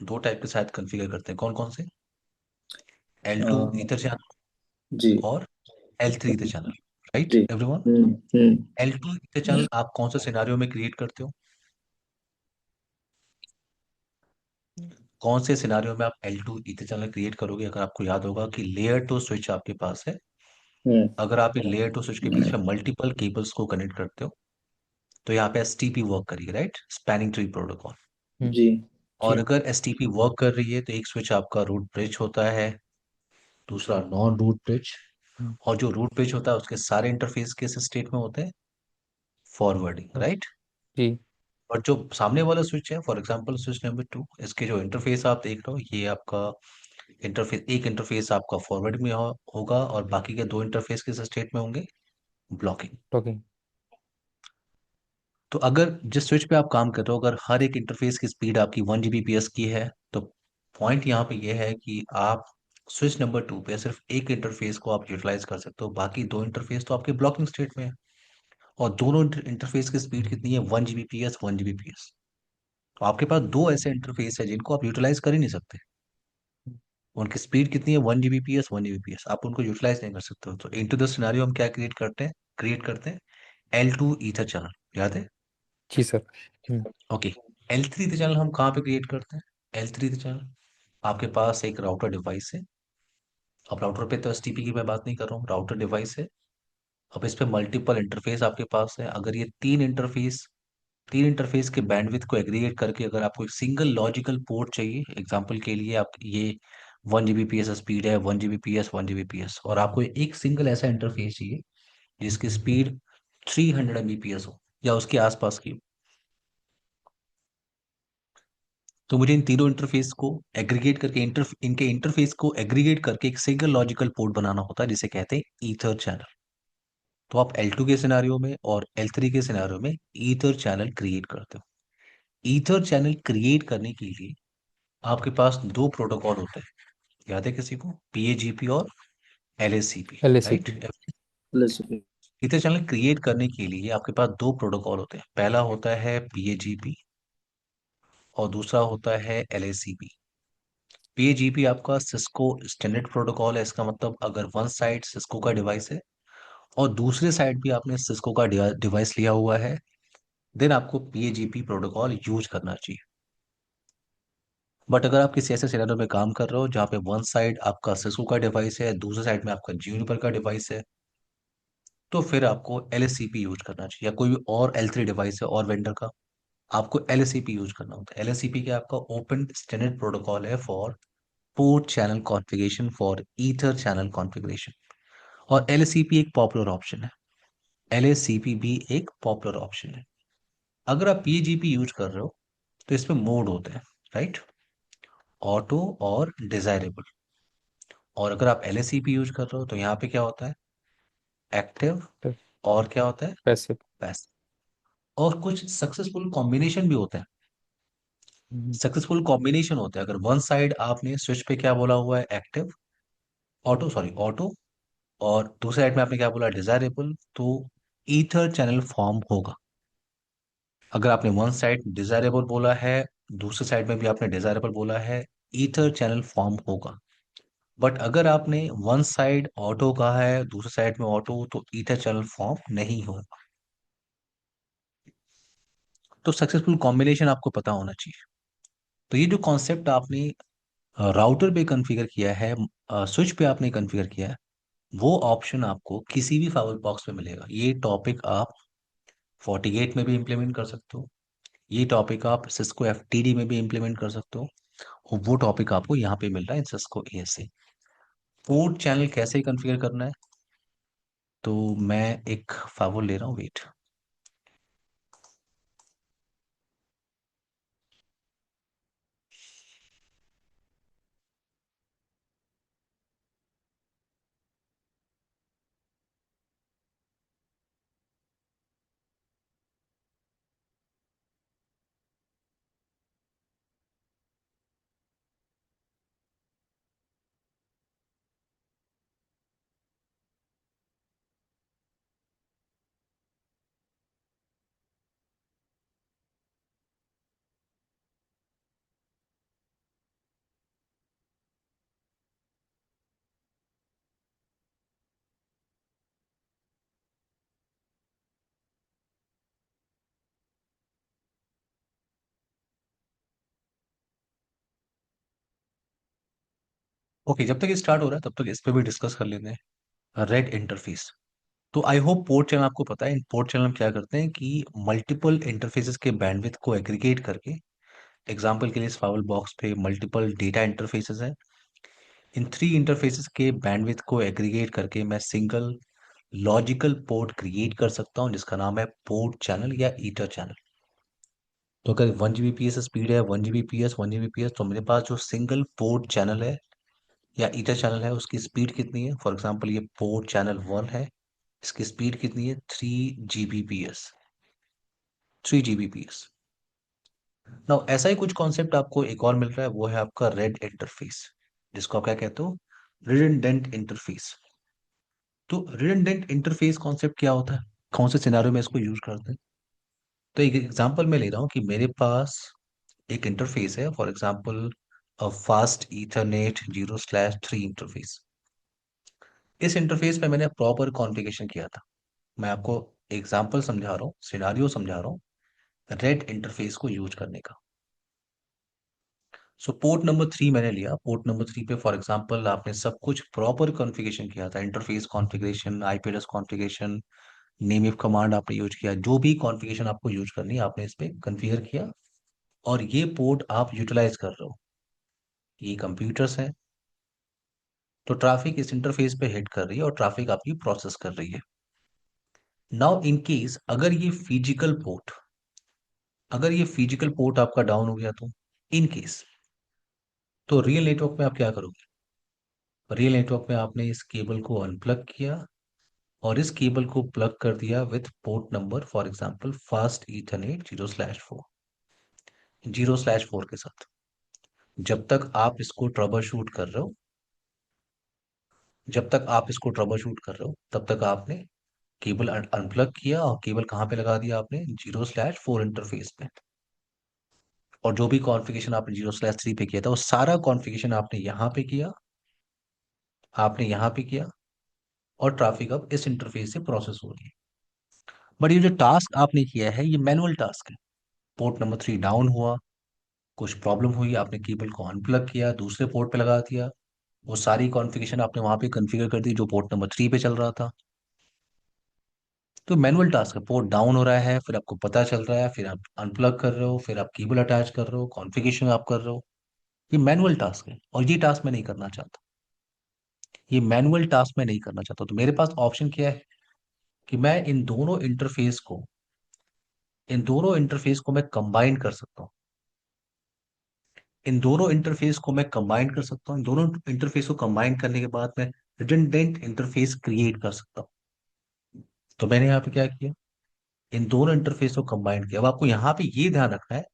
दो टाइप के शायद कॉन्फ़िगर करते हैं। कौन कौन से? अ, L2 ईथर चैनल जी और L3 ईथर चैनल। राइट जी। एवरीवन? हम्म। L2 ईथर चैनल आप कौन से सिनेरियो में क्रिएट करते हो? कौन से सिनेरियो में आप L2 ईथर चैनल क्रिएट करोगे? अगर आपको याद होगा कि लेयर टू स्विच आपके पास है। हम्म। अगर आप इन लेयर टू स्विच के बीच में मल्टीपल केबल्स को कनेक्ट करते हो तो यहाँ पे एसटीपी वर्क करेगी, right? Spanning tree protocol. Hmm. जी और जी। अगर एसटीपी वर्क कर रही है तो एक स्विच आपका रूट ब्रिज होता है, दूसरा नॉन रूट ब्रिज। हम्म। और जो रूट पेज होता है उसके सारे इंटरफेस किस स्टेट में होते हैं? फॉरवर्डिंग, हाँ, राइट? जी। और जो सामने वाला स्विच है, फॉर एग्जांपल स्विच नंबर 2, इसके जो इंटरफेस आप देख रहे हो, ये आपका इंटरफेस, एक इंटरफेस आपका फॉरवर्ड में होगा और बाकी के दो इंटरफेस किस स्टेट में होंगे? ब्लॉकिंग। टॉकिंग। तो अगर जिस स्विच पे आप काम कर रहे हो, अगर हर एक इंटरफेस की स्पीड आपकी 1 Gbps की है, तो पॉइंट यहाँ पे ये है कि आप स्विच नंबर 2 पे सिर्फ एक इंटरफेस को आप यूटिलाइज कर सकते हो, बाकी दो इंटरफेस तो आपके ब्लॉकिंग स्टेट में है। और दोनों इंटरफेस की स्पीड कितनी है? 1 Gbps, 1 Gbps। तो आपके पास दो ऐसे इंटरफेस है जिनको आप यूटिलाइज कर ही नहीं सकते। उनकी स्पीड कितनी है? 1 Gbps, 1 Gbps। आप उनको यूटिलाइज नहीं कर सकते हो। तो इनटू द सिनेरियो हम क्या क्रिएट करते हैं L2 ईथर चैनल। याद है? जी सर। हम्म। ओके। L3 ईथर चैनल हम कहाँ पे क्रिएट करते हैं? L3 ईथर चैनल आपके पास एक राउटर डिवाइस है। अब राउटर पे तो एसटीपी की मैं बात नहीं कर रहा हूँ, राउटर डिवाइस है। अब इस पे मल्टीपल इंटरफेस आपके पास है। अगर ये तीन इंटरफेस के बैंडविड्थ को एग्रीगेट करके अगर आपको एक सिंगल लॉजिकल पोर्ट चाहिए, एग्जांपल के लिए आप ये 1 Gbps स्पीड है, 1 Gbps, 1 Gbps, और आपको एक सिंगल ऐसा इंटरफेस चाहिए जिसकी स्पीड 300 Mbps हो या उसके आसपास की हो, तो मुझे इन तीनों इंटरफेस को एग्रीगेट करके इनके इंटरफेस को एग्रीगेट करके एक सिंगल लॉजिकल पोर्ट बनाना होता है जिसे कहते हैं ईथर चैनल। तो आप L2 के सिनेरियो में और L3 के सिनेरियो में ईथर चैनल क्रिएट करते हो। ईथर चैनल क्रिएट करने के लिए आपके पास दो प्रोटोकॉल होते हैं। याद है किसी को? PAGP और LACP, right? LACP। LSP। Ether channel create करने के लिए आपके पास दो प्रोटोकॉल होते हैं। पहला होता है PAGP और दूसरा होता है LACP। PAGP आपका सिस्को स्टैंडर्ड प्रोटोकॉल है। इसका मतलब अगर वन साइड सिस्को का डिवाइस है और दूसरे साइड भी आपने सिस्को का डिवाइस लिया हुआ है, देन आपको PAGP प्रोटोकॉल यूज करना चाहिए। बट अगर आप किसी ऐसे सिनेरियो में काम कर रहे हो जहाँ पे वन साइड आपका सिस्को का डिवाइस है, दूसरे साइड में आपका जूनिपर का डिवाइस है, तो फिर आपको LSCP यूज करना चाहिए, या कोई भी और L3 डिवाइस है और वेंडर का, आपको LSCP यूज करना होता है। LSCP क्या आपका ओपन स्टैंडर्ड प्रोटोकॉल है for port channel configuration, for ether channel configuration. और LSCP एक पॉपुलर ऑप्शन है। LSCP भी एक पॉपुलर ऑप्शन है। अगर आप PGP यूज कर रहे हो तो इसमें मोड होते हैं, राइट? ऑटो और डिजायरेबल। और अगर आप LSCP यूज कर रहे हो तो यहाँ पे क्या होता है? एक्टिव। और क्या होता है? पैसिव। पैसिव। और कुछ सक्सेसफुल कॉम्बिनेशन भी होते हैं। हम्म। सक्सेसफुल कॉम्बिनेशन होते हैं। अगर वन साइड आपने स्विच पे क्या बोला हुआ है? एक्टिव, ऑटो, और दूसरे साइड में आपने क्या बोला? डिजायरेबल, तो ईथर चैनल फॉर्म होगा। अगर आपने वन साइड डिजायरेबल बोला है, दूसरे साइड में भी आपने डिजायरेबल बोला है, ईथर चैनल फॉर्म होगा। बट अगर आपने वन साइड ऑटो कहा है, दूसरे साइड में ऑटो, तो ईथर चैनल फॉर्म नहीं होगा। तो सक्सेसफुल कॉम्बिनेशन आपको पता होना चाहिए। तो ये जो कॉन्सेप्ट आपने राउटर पे कॉन्फ़िगर किया है, स्विच पे आपने कॉन्फ़िगर किया है, वो ऑप्शन आपको किसी भी फाइल बॉक्स में मिलेगा। ये टॉपिक आप FortiGate में भी इम्प्लीमेंट कर सकते हो, ये टॉपिक आप सिस्को FTD में भी इम्प्लीमेंट कर सकते हो, और वो टॉपिक आपको यहाँ पे मिल रहा है सिस्को ASA। पोर्ट चैनल कैसे कॉन्फ़िगर करना है, तो मैं एक फाइल ले रहा हूँ, वेट। ओके, जब तक ये स्टार्ट हो रहा है तब तक इस पे भी डिस्कस कर लेते हैं, रेड इंटरफेस। तो आई होप पोर्ट चैनल आपको पता है। इन पोर्ट चैनल हम क्या करते हैं कि मल्टीपल इंटरफेसेस के बैंडविड्थ को एग्रीगेट करके, एग्जांपल के लिए इस फाइल बॉक्स पे मल्टीपल डेटा इंटरफेसेस हैं, इन 3 इंटरफेसेस के बैंडविड्थ को एग्रीगेट करके मैं सिंगल लॉजिकल पोर्ट क्रिएट कर सकता हूं, जिसका नाम है पोर्ट चैनल या ईथर चैनल। तो अगर 1 Gbps स्पीड है, 1 Gbps 1 Gbps, तो मेरे पास जो सिंगल पोर्ट चैनल है या ईथर चैनल है उसकी स्पीड कितनी है? फॉर एग्जांपल ये पोर्ट चैनल 1 है, इसकी स्पीड कितनी है? 3 Gbps। 3 Gbps। नाउ ऐसा ही कुछ कॉन्सेप्ट आपको एक और मिल रहा है, वो है आपका रेड इंटरफेस, जिसको आप क्या कहते हो? Redundant interface. तो रिडंडेंट इंटरफेस कॉन्सेप्ट क्या होता है, कौन से सिनेरियो में इसको यूज करते हैं? तो एक एग्जांपल मैं ले रहा हूँ कि मेरे पास एक इंटरफेस है, for example fast Ethernet 0/3 interface. इस इंटरफेस पे मैंने प्रॉपर कॉन्फ़िगरेशन किया था। मैं आपको एग्जांपल समझा रहा हूँ, सिनारियो समझा रहा हूँ रेड इंटरफेस को यूज करने का। सो पोर्ट नंबर 3 मैंने लिया, पोर्ट नंबर 3 पे फॉर एग्जांपल आपने सब कुछ प्रॉपर कॉन्फ़िगरेशन किया था, interface configuration, IP address configuration, name if command आपने यूज किया, जो भी कॉन्फ़िगरेशन आपको यूज करनी है आपने इस पे कॉन्फ़िगर किया, और ये पोर्ट आप यूटिलाइज कर रहे हो। ये कंप्यूटर्स हैं, तो ट्रैफिक इस इंटरफेस पे हिट कर रही है और ट्रैफिक आपकी प्रोसेस कर रही है। नाउ इन केस अगर ये फिजिकल पोर्ट आपका डाउन हो गया, तो इन केस, तो रियल नेटवर्क में आप क्या करोगे? रियल नेटवर्क में आपने इस केबल को अनप्लग किया और इस केबल को प्लग कर दिया with port number, for example fast Ethernet 0/4 के साथ। जब तक आप इसको ट्रबल शूट कर रहे हो तब तक आपने केबल अनप्लग किया और केबल कहाँ पे लगा दिया आपने? 0/4 इंटरफेस पे। और जो भी कॉन्फ़िगरेशन आपने 0/3 पे किया था वो सारा कॉन्फ़िगरेशन आपने यहाँ पे किया, और ट्रैफिक अब इस इंटरफेस से प्रोसेस हो रही है। बट ये जो टास्क आपने किया है ये मैनुअल टास्क है। पोर्ट नंबर 3 डाउन हुआ, कुछ प्रॉब्लम हुई, आपने केबल को अनप्लग किया, दूसरे पोर्ट पे लगा दिया, वो सारी कॉन्फ़िगरेशन आपने वहां पे कॉन्फ़िगर कर दी जो पोर्ट नंबर 3 पे चल रहा था। तो मैनुअल टास्क है, पोर्ट डाउन हो रहा है, फिर आपको पता चल रहा है, फिर आप अनप्लग कर रहे हो, फिर आप केबल अटैच कर रहे हो, कॉन्फ़िगरेशन आप कर रहे हो। ये मैनुअल टास्क है, और ये टास्क मैं नहीं करना चाहता। तो मेरे पास ऑप्शन क्या है कि मैं इन दोनों इंटरफेस को मैं कंबाइन कर सकता हूँ। इन दोनों इंटरफेस को कंबाइन करने के बाद मैं रिडंडेंट इंटरफेस क्रिएट कर सकता हूँ। तो मैंने यहाँ पे क्या किया? इन दोनों इंटरफेस को कंबाइन किया। अब आपको यहाँ पे ये ध्यान रखना है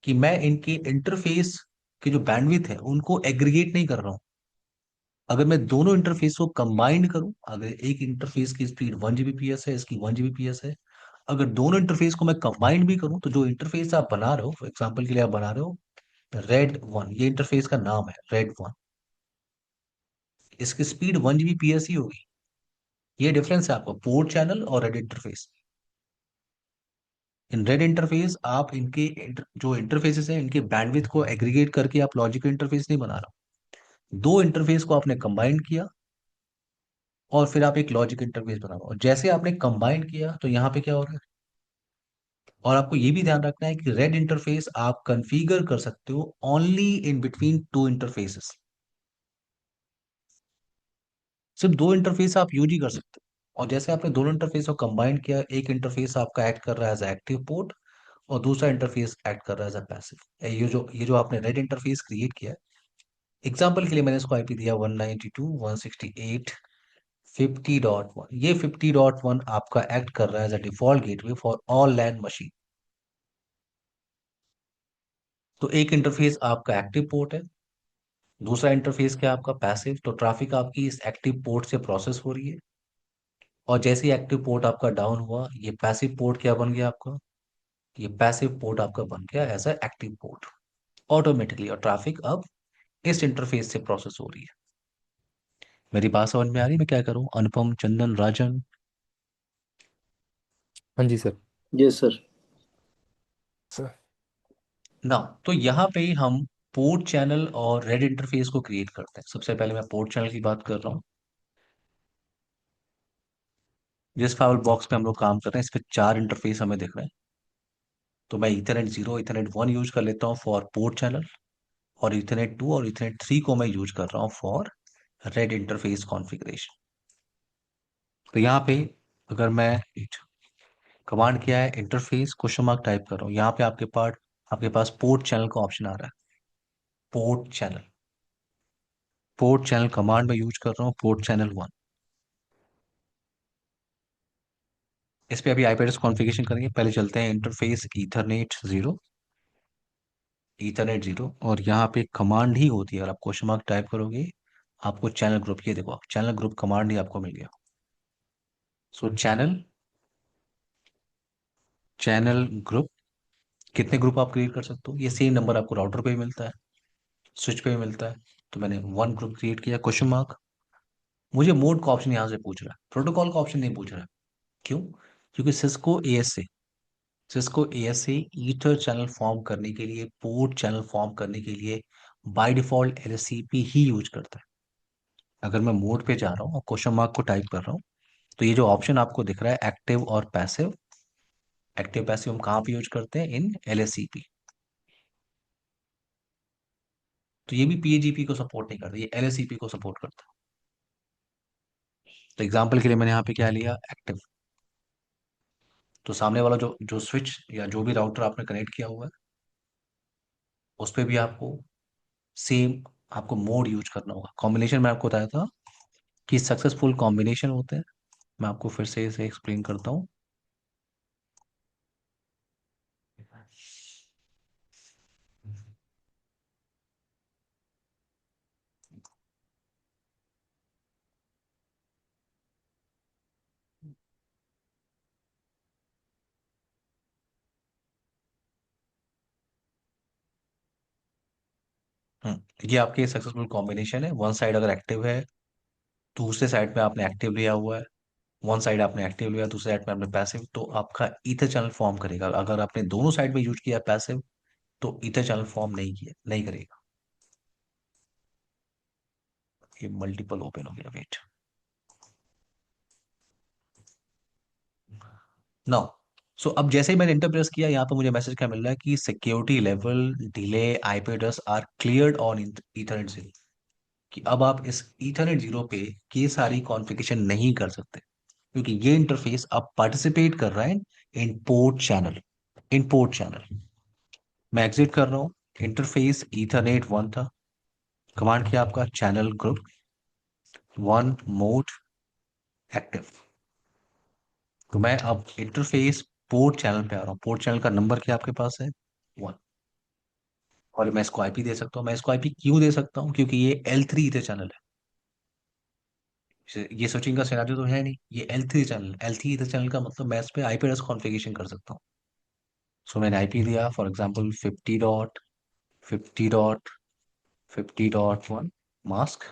कि मैं इनके इंटरफेस के जो बैंडविड्थ है उनको एग्रीगेट नहीं कर रहा हूँ। अगर मैं दोनों इंटरफेस को कंबाइंड करूं, अगर एक इंटरफेस की स्पीड 1 Gbps है, इसकी 1 Gbps है, अगर दोनों इंटरफेस को मैं कंबाइंड भी करूं, तो जो इंटरफेस आप बना रहे हो, फॉर एग्जांपल के लिए आप बना रहे हो रेड 1, ये इंटरफेस का नाम है रेड 1, इसकी स्पीड 1 Gbps ही होगी। ये डिफरेंस है आपका पोर्ट चैनल और red interface. In red interface आप जो इंटरफेसेस हैं इनके बैंडविड्थ को एग्रीगेट करके आप लॉजिकल इंटरफेस नहीं बना रहा, दो इंटरफेस को आपने कंबाइन किया और फिर आप एक लॉजिक इंटरफेस बना रहे हो, और जैसे आपने कंबाइन किया तो यहाँ पे क्या हो रहा है। और आपको ये भी ध्यान रखना है कि रेड इंटरफेस आप कॉन्फ़िगर कर सकते हो only in between two interfaces. सिर्फ दो इंटरफेस आप यूज ही कर सकते हो, और जैसे आपने दोनों इंटरफेस को कंबाइन किया, एक इंटरफेस आपका एक्ट कर रहा है एज एक्टिव पोर्ट और दूसरा इंटरफेस एक्ट कर रहा है एज अ पैसिव। ये जो आपने रेड इंटरफेस क्रिएट किया है, एग्जाम्पल के लिए मैंने इसको आईपी दिया 192.168.50.1। ये 50.1 आपका एक्ट कर रहा है as a default gateway for all LAN machine. तो एक इंटरफेस आपका एक्टिव पोर्ट है, दूसरा इंटरफेस क्या आपका पैसिव। तो ट्रैफिक आपकी इस एक्टिव पोर्ट से प्रोसेस हो रही है, और जैसे ही एक्टिव पोर्ट आपका डाउन हुआ, ये पैसिव पोर्ट क्या बन गया आपका, ये पैसिव पोर्ट आपका बन गया as a active port automatically, और ट्रैफिक अब इस इंटरफेस से प्रोसेस हो रही है। मेरी बात समझ में आ रही है मैं क्या करूं? अनुपम, चंदन, राजन। हाँ जी सर। Yes sir. सर। ना, तो यहाँ पे हम पोर्ट चैनल और रेड इंटरफेस को क्रिएट करते हैं। सबसे पहले मैं पोर्ट चैनल की बात कर रहा हूँ। जिस फाइल बॉक्स पे हम लोग काम कर रहे हैं, इस पे 4 इंटरफेस हमें दिख रहे हैं। तो मैं इथरनेट 0, इथरनेट 1 यूज कर लेता हूँ फॉर पोर्ट चैनल, और इथरनेट 2 और इथरनेट 3 को मैं यूज कर रहा हूँ फॉर रेड इंटरफेस कॉन्फ़िगरेशन। तो यहाँ पे अगर मैं कमांड किया है इंटरफेस क्वेश्चन मार्क टाइप कर रहा हूँ, यहाँ पे आपके पास पोर्ट चैनल का ऑप्शन आ रहा है। पोर्ट चैनल कमांड में यूज कर रहा हूँ, पोर्ट चैनल 1। इस पे अभी आईपी एड्रेस कॉन्फ़िगरेशन करेंगे। पहले चलते हैं इंटरफेस ईथरनेट 0, और यहाँ पे कमांड ही होती है। अगर आप क्वेश्चन मार्क टाइप करोगे, आपको चैनल ग्रुप, ये देखो चैनल ग्रुप कमांड ही आपको मिल गया। सो चैनल ग्रुप, कितने ग्रुप आप क्रिएट कर सकते हो? ये सेम नंबर आपको राउटर पे भी मिलता है, स्विच पे भी मिलता है। तो मैंने 1 ग्रुप क्रिएट किया, क्वेश्चन मार्क। मुझे मोड का ऑप्शन यहाँ से पूछ रहा है, प्रोटोकॉल का ऑप्शन नहीं पूछ रहा है। क्यों? क्योंकि सिस्को एएस से ईथर चैनल फॉर्म करने के लिए, पोर्ट चैनल फॉर्म करने के लिए बाय डिफॉल्ट एलएससीपी ही यूज करता है। अगर मैं मोड पे जा रहा हूँ और क्वेश्चन मार्क को टाइप कर रहा हूँ, तो ये जो ऑप्शन आपको दिख रहा है एक्टिव और पैसिव, एक्टिव पैसिव हम कहाँ पे यूज करते हैं? इन एलएससीपी। तो ये भी पीएजीपी को सपोर्ट नहीं करता, ये एलएससीपी को सपोर्ट करता है। तो एग्जाम्पल के लिए मैंने यहाँ पे क्या लिया, एक्टिव। तो सामने वाला जो जो स्विच या जो भी राउटर आपने कनेक्ट किया हुआ है, उस पर भी आपको सेम आपको मोड यूज करना होगा। कॉम्बिनेशन में आपको बताया था कि सक्सेसफुल कॉम्बिनेशन होते हैं। मैं आपको फिर से इसे एक्सप्लेन करता हूँ। ये आपके सक्सेसफुल कॉम्बिनेशन है। वन साइड अगर एक्टिव है, दूसरे साइड पे आपने एक्टिव लिया हुआ है, वन साइड आपने एक्टिव लिया, दूसरे साइड पे आपने पैसिव, तो आपका ईथर चैनल फॉर्म करेगा। अगर आपने दोनों साइड में यूज किया पैसिव, तो ईथर चैनल फॉर्म नहीं करेगा। ये मल्टीपल ओपन हो गया, वेट नाउ। सो अब जैसे ही मैंने इंटर प्रेस किया, यहाँ पे मुझे मैसेज क्या मिल रहा है कि security level delay IP address are cleared on ethernet 0, कि अब आप इस ईथरनेट 0 पे ये सारी कॉन्फ़िगरेशन नहीं कर सकते, क्योंकि ये इंटरफेस अब पार्टिसिपेट कर रहा है इन पोर्ट चैनल। मैं एग्जिट कर रहा हूँ। इंटरफेस ईथरनेट 1 था, कमांड किया आपका चैनल ग्रुप 1 मोड एक्टिव। तो मैं अब इंटरफेस पोर्ट चैनल पे आ रहा हूँ। पोर्ट चैनल का नंबर क्या आपके पास है? 1। और मैं इसको आईपी दे सकता हूँ। मैं इसको आईपी क्यों दे सकता हूँ? क्योंकि ये L3 ईथर चैनल है। ये स्विचिंग का सिनेरियो तो है नहीं, ये L3 ईथर चैनल का मतलब मैं इस पे आईपी एड्रेस कॉन्फ़िगरेशन कर सकता हूँ। सो मैंने आईपी दिया for example 50.50.50.1 mask.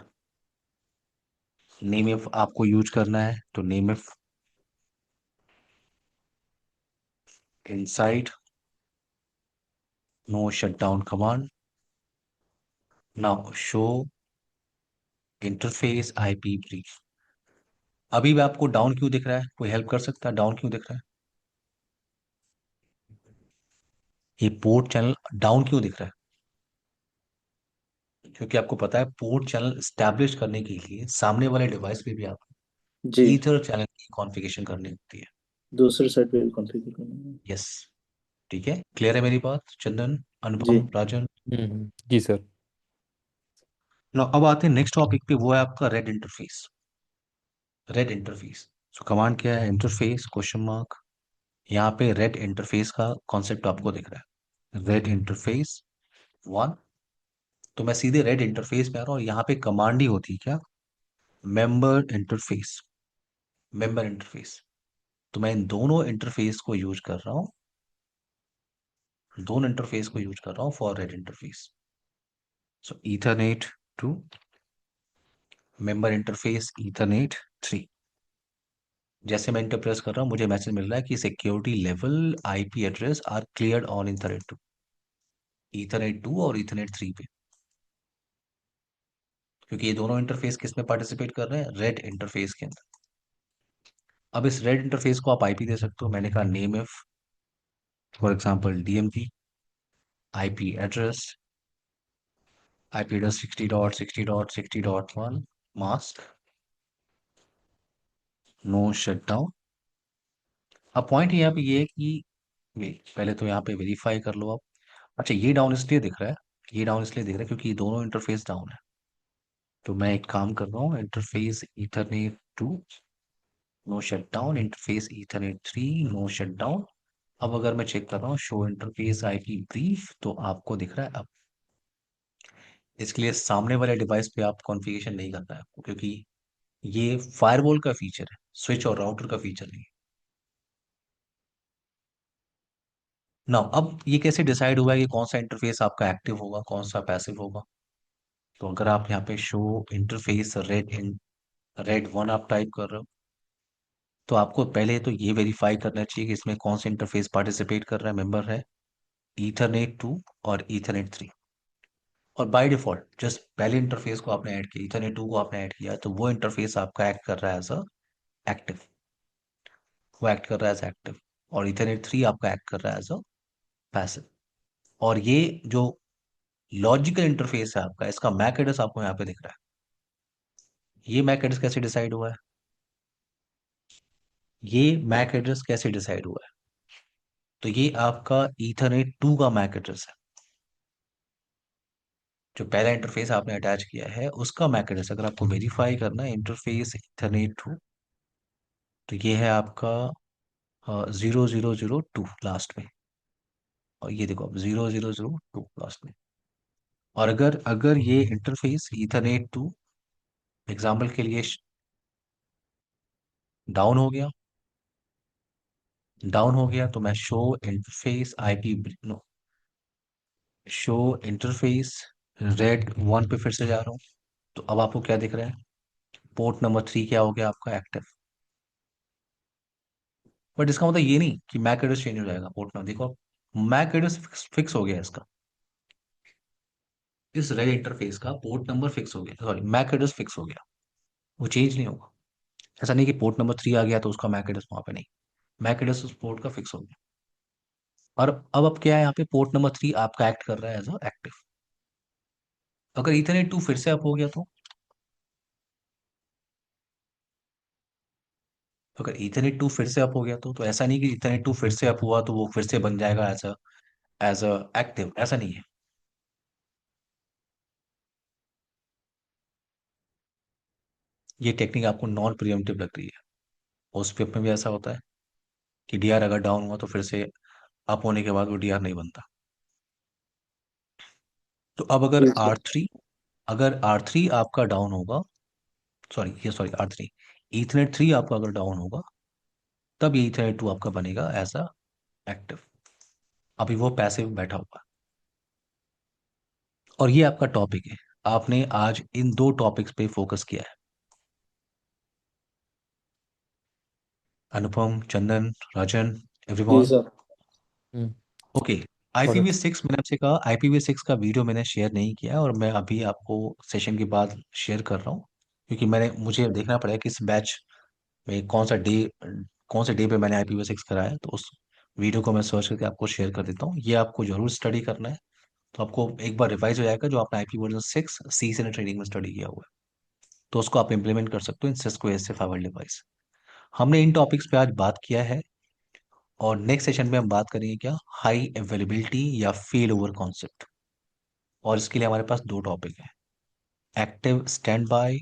Name if आपको यूज करना है, तो name if inside no shutdown command. Now show interface IP brief. अभी भी आपको डाउन क्यों दिख रहा है? कोई हेल्प कर सकता है? डाउन क्यों दिख रहा है? ये पोर्ट चैनल डाउन क्यों दिख रहा है? क्योंकि आपको पता है पोर्ट चैनल स्टैब्लिश करने के लिए सामने वाले डिवाइस पे भी आपको जी, ईथर चैनल की कॉन्फ़िगरेशन करनी होती है। दूसरे साइड पे भी कॉन्फ़िगर करना है। यस, ठीक है, क्लियर है मेरी बात? चंदन, जी, अनुपम, राजन। जी सर। लो अब आते हैं नेक्स्ट टॉपिक पे, वो है आपका रेड इंटरफेस। रेड इंटरफेस, सो कमांड क्या है? Interface question mark. यहाँ पे रेड इंटरफेस का कॉन्सेप्ट आपको दिख रहा है, रेड इंटरफेस 1। तो मैं सीधे रेड इंटरफेस पे आ रहा हूँ, यहाँ पे कमांड ही होती है क्या? Member interface, member interface. तो मैं इन दोनों इंटरफेस को यूज कर रहा हूँ, दोनों इंटरफेस को यूज कर रहा हूँ for red interface. So Ethernet 2, member interface Ethernet 3। जैसे मैं इंटर प्रेस कर रहा हूँ, मुझे मैसेज मिल रहा है कि security level IP address are cleared on ethernet 2 और ईथरनेट 3 पे, क्योंकि ये दोनों इंटरफेस किस में पार्टिसिपेट कर रहे हैं? रेड इंटरफेस के अंदर। अब इस रेड इंटरफेस को आप आईपी दे सकते हो। मैंने कहा name if, for example DMP, IP address, IP address 60.60.60.1, mask, no shutdown. अब पॉइंट यहाँ पे ये है कि पहले तो यहाँ पे वेरीफाई कर लो आप। अच्छा, ये डाउन इसलिए दिख रहा है, ये डाउन इसलिए दिख रहा है क्योंकि ये दोनों इंटरफेस डाउन है। तो मैं एक काम कर रहा हूँ, interface Ethernet 2 no shutdown, interface Ethernet 3 no shutdown. अब अगर मैं चेक कर रहा हूँ शो इंटरफेस आईपी ब्रीफ, तो आपको दिख रहा है अब। इसके लिए सामने वाले डिवाइस पे आप कॉन्फ़िगरेशन नहीं करना है आपको, क्योंकि ये फायरवॉल का फीचर है, स्विच और राउटर का फीचर नहीं है। ना अब ये कैसे डिसाइड हुआ है कि कौन सा इंटरफेस आपका एक्टिव होगा, कौन सा पैसिव होगा? तो अगर आप यहाँ पे शो इंटरफेस रेड 1 आप टाइप कर रहे हो, तो आपको पहले तो ये वेरीफाई करना चाहिए कि इसमें कौन सा इंटरफेस पार्टिसिपेट कर रहा है, मेंबर है ईथरनेट 2 और ईथरनेट 3। और बाय डिफॉल्ट जस्ट पहले इंटरफेस को आपने ऐड किया, ईथरनेट 2 को आपने ऐड किया, तो वो इंटरफेस आपका एक्ट कर रहा है एज अ एक्टिव, वो एक्ट कर रहा है एज एक्टिव। और ईथरनेट 3 आपका एक्ट कर रहा है एज अ पैसिव। और ये जो लॉजिकल इंटरफेस है आपका, इसका मैक एड्रेस आपको यहाँ पे दिख रहा है। ये मैक एड्रेस कैसे डिसाइड हुआ है? ये मैक एड्रेस कैसे डिसाइड हुआ है? तो ये आपका ईथरनेट 2 का मैक एड्रेस है, जो पहला इंटरफेस आपने अटैच किया है उसका मैक एड्रेस। अगर आपको वेरीफाई करना है इंटरफेस ईथरनेट 2, तो ये है आपका 0002 लास्ट में, और ये देखो अब 0002 लास्ट में। और अगर अगर ये इंटरफेस ईथरनेट 2 एग्जाम्पल के लिए डाउन हो गया, डाउन हो गया, तो मैं show interface IP, no, show interface red 1 पे फिर से जा रहा हूँ। तो अब आपको क्या दिख रहा है? पोर्ट नंबर 3 क्या हो गया आपका? एक्टिव। बट इसका मतलब ये नहीं कि मैक एड्रेस चेंज हो जाएगा। पोर्ट नंबर देखो, मैक एड्रेस फिक्स हो गया इसका, इस रेड इंटरफेस का पोर्ट नंबर फिक्स हो गया, सॉरी मैक एड्रेस फिक्स हो गया, वो चेंज नहीं होगा। ऐसा नहीं कि पोर्ट नंबर 3 आ गया तो उसका मैक एड्रेस वहां पे नहीं, मैक एड्रेस उस पोर्ट का फिक्स हो गया। और अब क्या है, यहाँ पे पोर्ट नंबर 3 आपका एक्ट कर रहा है एज अ एक्टिव। अगर इथरनेट 2 फिर से अप हो गया तो, अगर इथरनेट 2 फिर से अप हो गया तो ऐसा नहीं कि इथरनेट 2 फिर से अप हुआ तो वो फिर से बन जाएगा एज अ एक्टिव, ऐसा नहीं है। ये टेक्निक आपको नॉन प्रिएम्प्टिव लग रही है, उस पेपर में भी ऐसा होता है कि डीआर अगर डाउन हुआ तो फिर से अप होने के बाद वो डीआर नहीं बनता। तो अब अगर जी आर सर। थ्री अगर आर थ्री आपका डाउन होगा, सॉरी आर थ्री, ईथरनेट 3 आपका अगर डाउन होगा, तब ये ईथरनेट 2 आपका बनेगा एज अ एक्टिव। अभी वो पैसिव बैठा हुआ है। और ये आपका टॉपिक है, आपने आज इन दो टॉपिक्स पे फोकस किया है। अनुपम, चंदन, राजन, जी एवरीवन। सर। हम्म। ओके, और IPv6 मैंने आपसे कहा, IPv6 का वीडियो मैंने शेयर नहीं किया है, और मैं अभी आपको सेशन के बाद शेयर कर रहा हूँ, क्योंकि मुझे देखना पड़ेगा कि इस बैच मैं कौन से डे पे मैंने IPv6 कराया, तो उस वीडियो को मैं सर्च करके आपको शेयर कर देता हूँ। ये आपको जरूर स्टडी करना है, तो आपको एक बार रिवाइज हो जाएगा जो आपने IPv6 सी से ट्रेनिंग में स्टडी किया हुआ है, तो उसको आप इम्प्लीमेंट कर सकते हो इन सिस्को SA500 डिवाइस। हमने इन टॉपिक्स पे आज बात किया है, और नेक्स्ट सेशन में हम बात करेंगे क्या, हाई अवेलेबिलिटी या फेल ओवर कॉन्सेप्ट। और इसके लिए हमारे पास दो टॉपिक है, एक्टिव स्टैंड बाय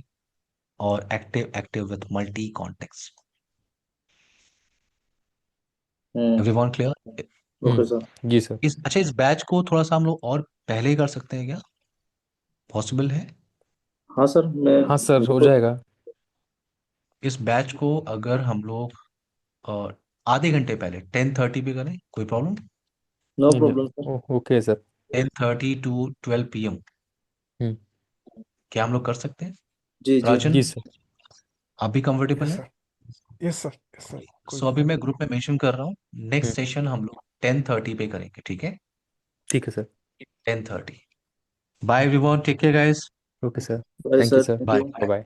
और active active with multi context. Everyone clear? Okay sir. जी सर। इस बैच को थोड़ा सा हम लोग और पहले ही कर सकते हैं क्या, पॉसिबल है? हाँ सर, मैं हाँ सर, हो बिल्कुल। जाएगा। इस बैच को अगर हम लोग आधे घंटे पहले 10:30 पे करें, कोई प्रॉब्लम? नो नहीं problem sir. Okay sir. 10:30 to 12 PM, hmm. क्या हम लोग कर सकते हैं? जी जी। राजन, जी सर। आप भी कंफर्टेबल यस हैं? Sir, yes sir, yes sir, कोई सो अभी दिक्कत मैं नहीं। ग्रुप में मेंशन कर रहा हूँ, हम्म। नेक्स्ट सेशन हम लोग 10:30 पे करेंगे, ठीक है? ठीक है sir. 10:30। Bye everyone, take care guys. Okay sir. Bye thank you sir, sir. Thank bye. You. Bye bye.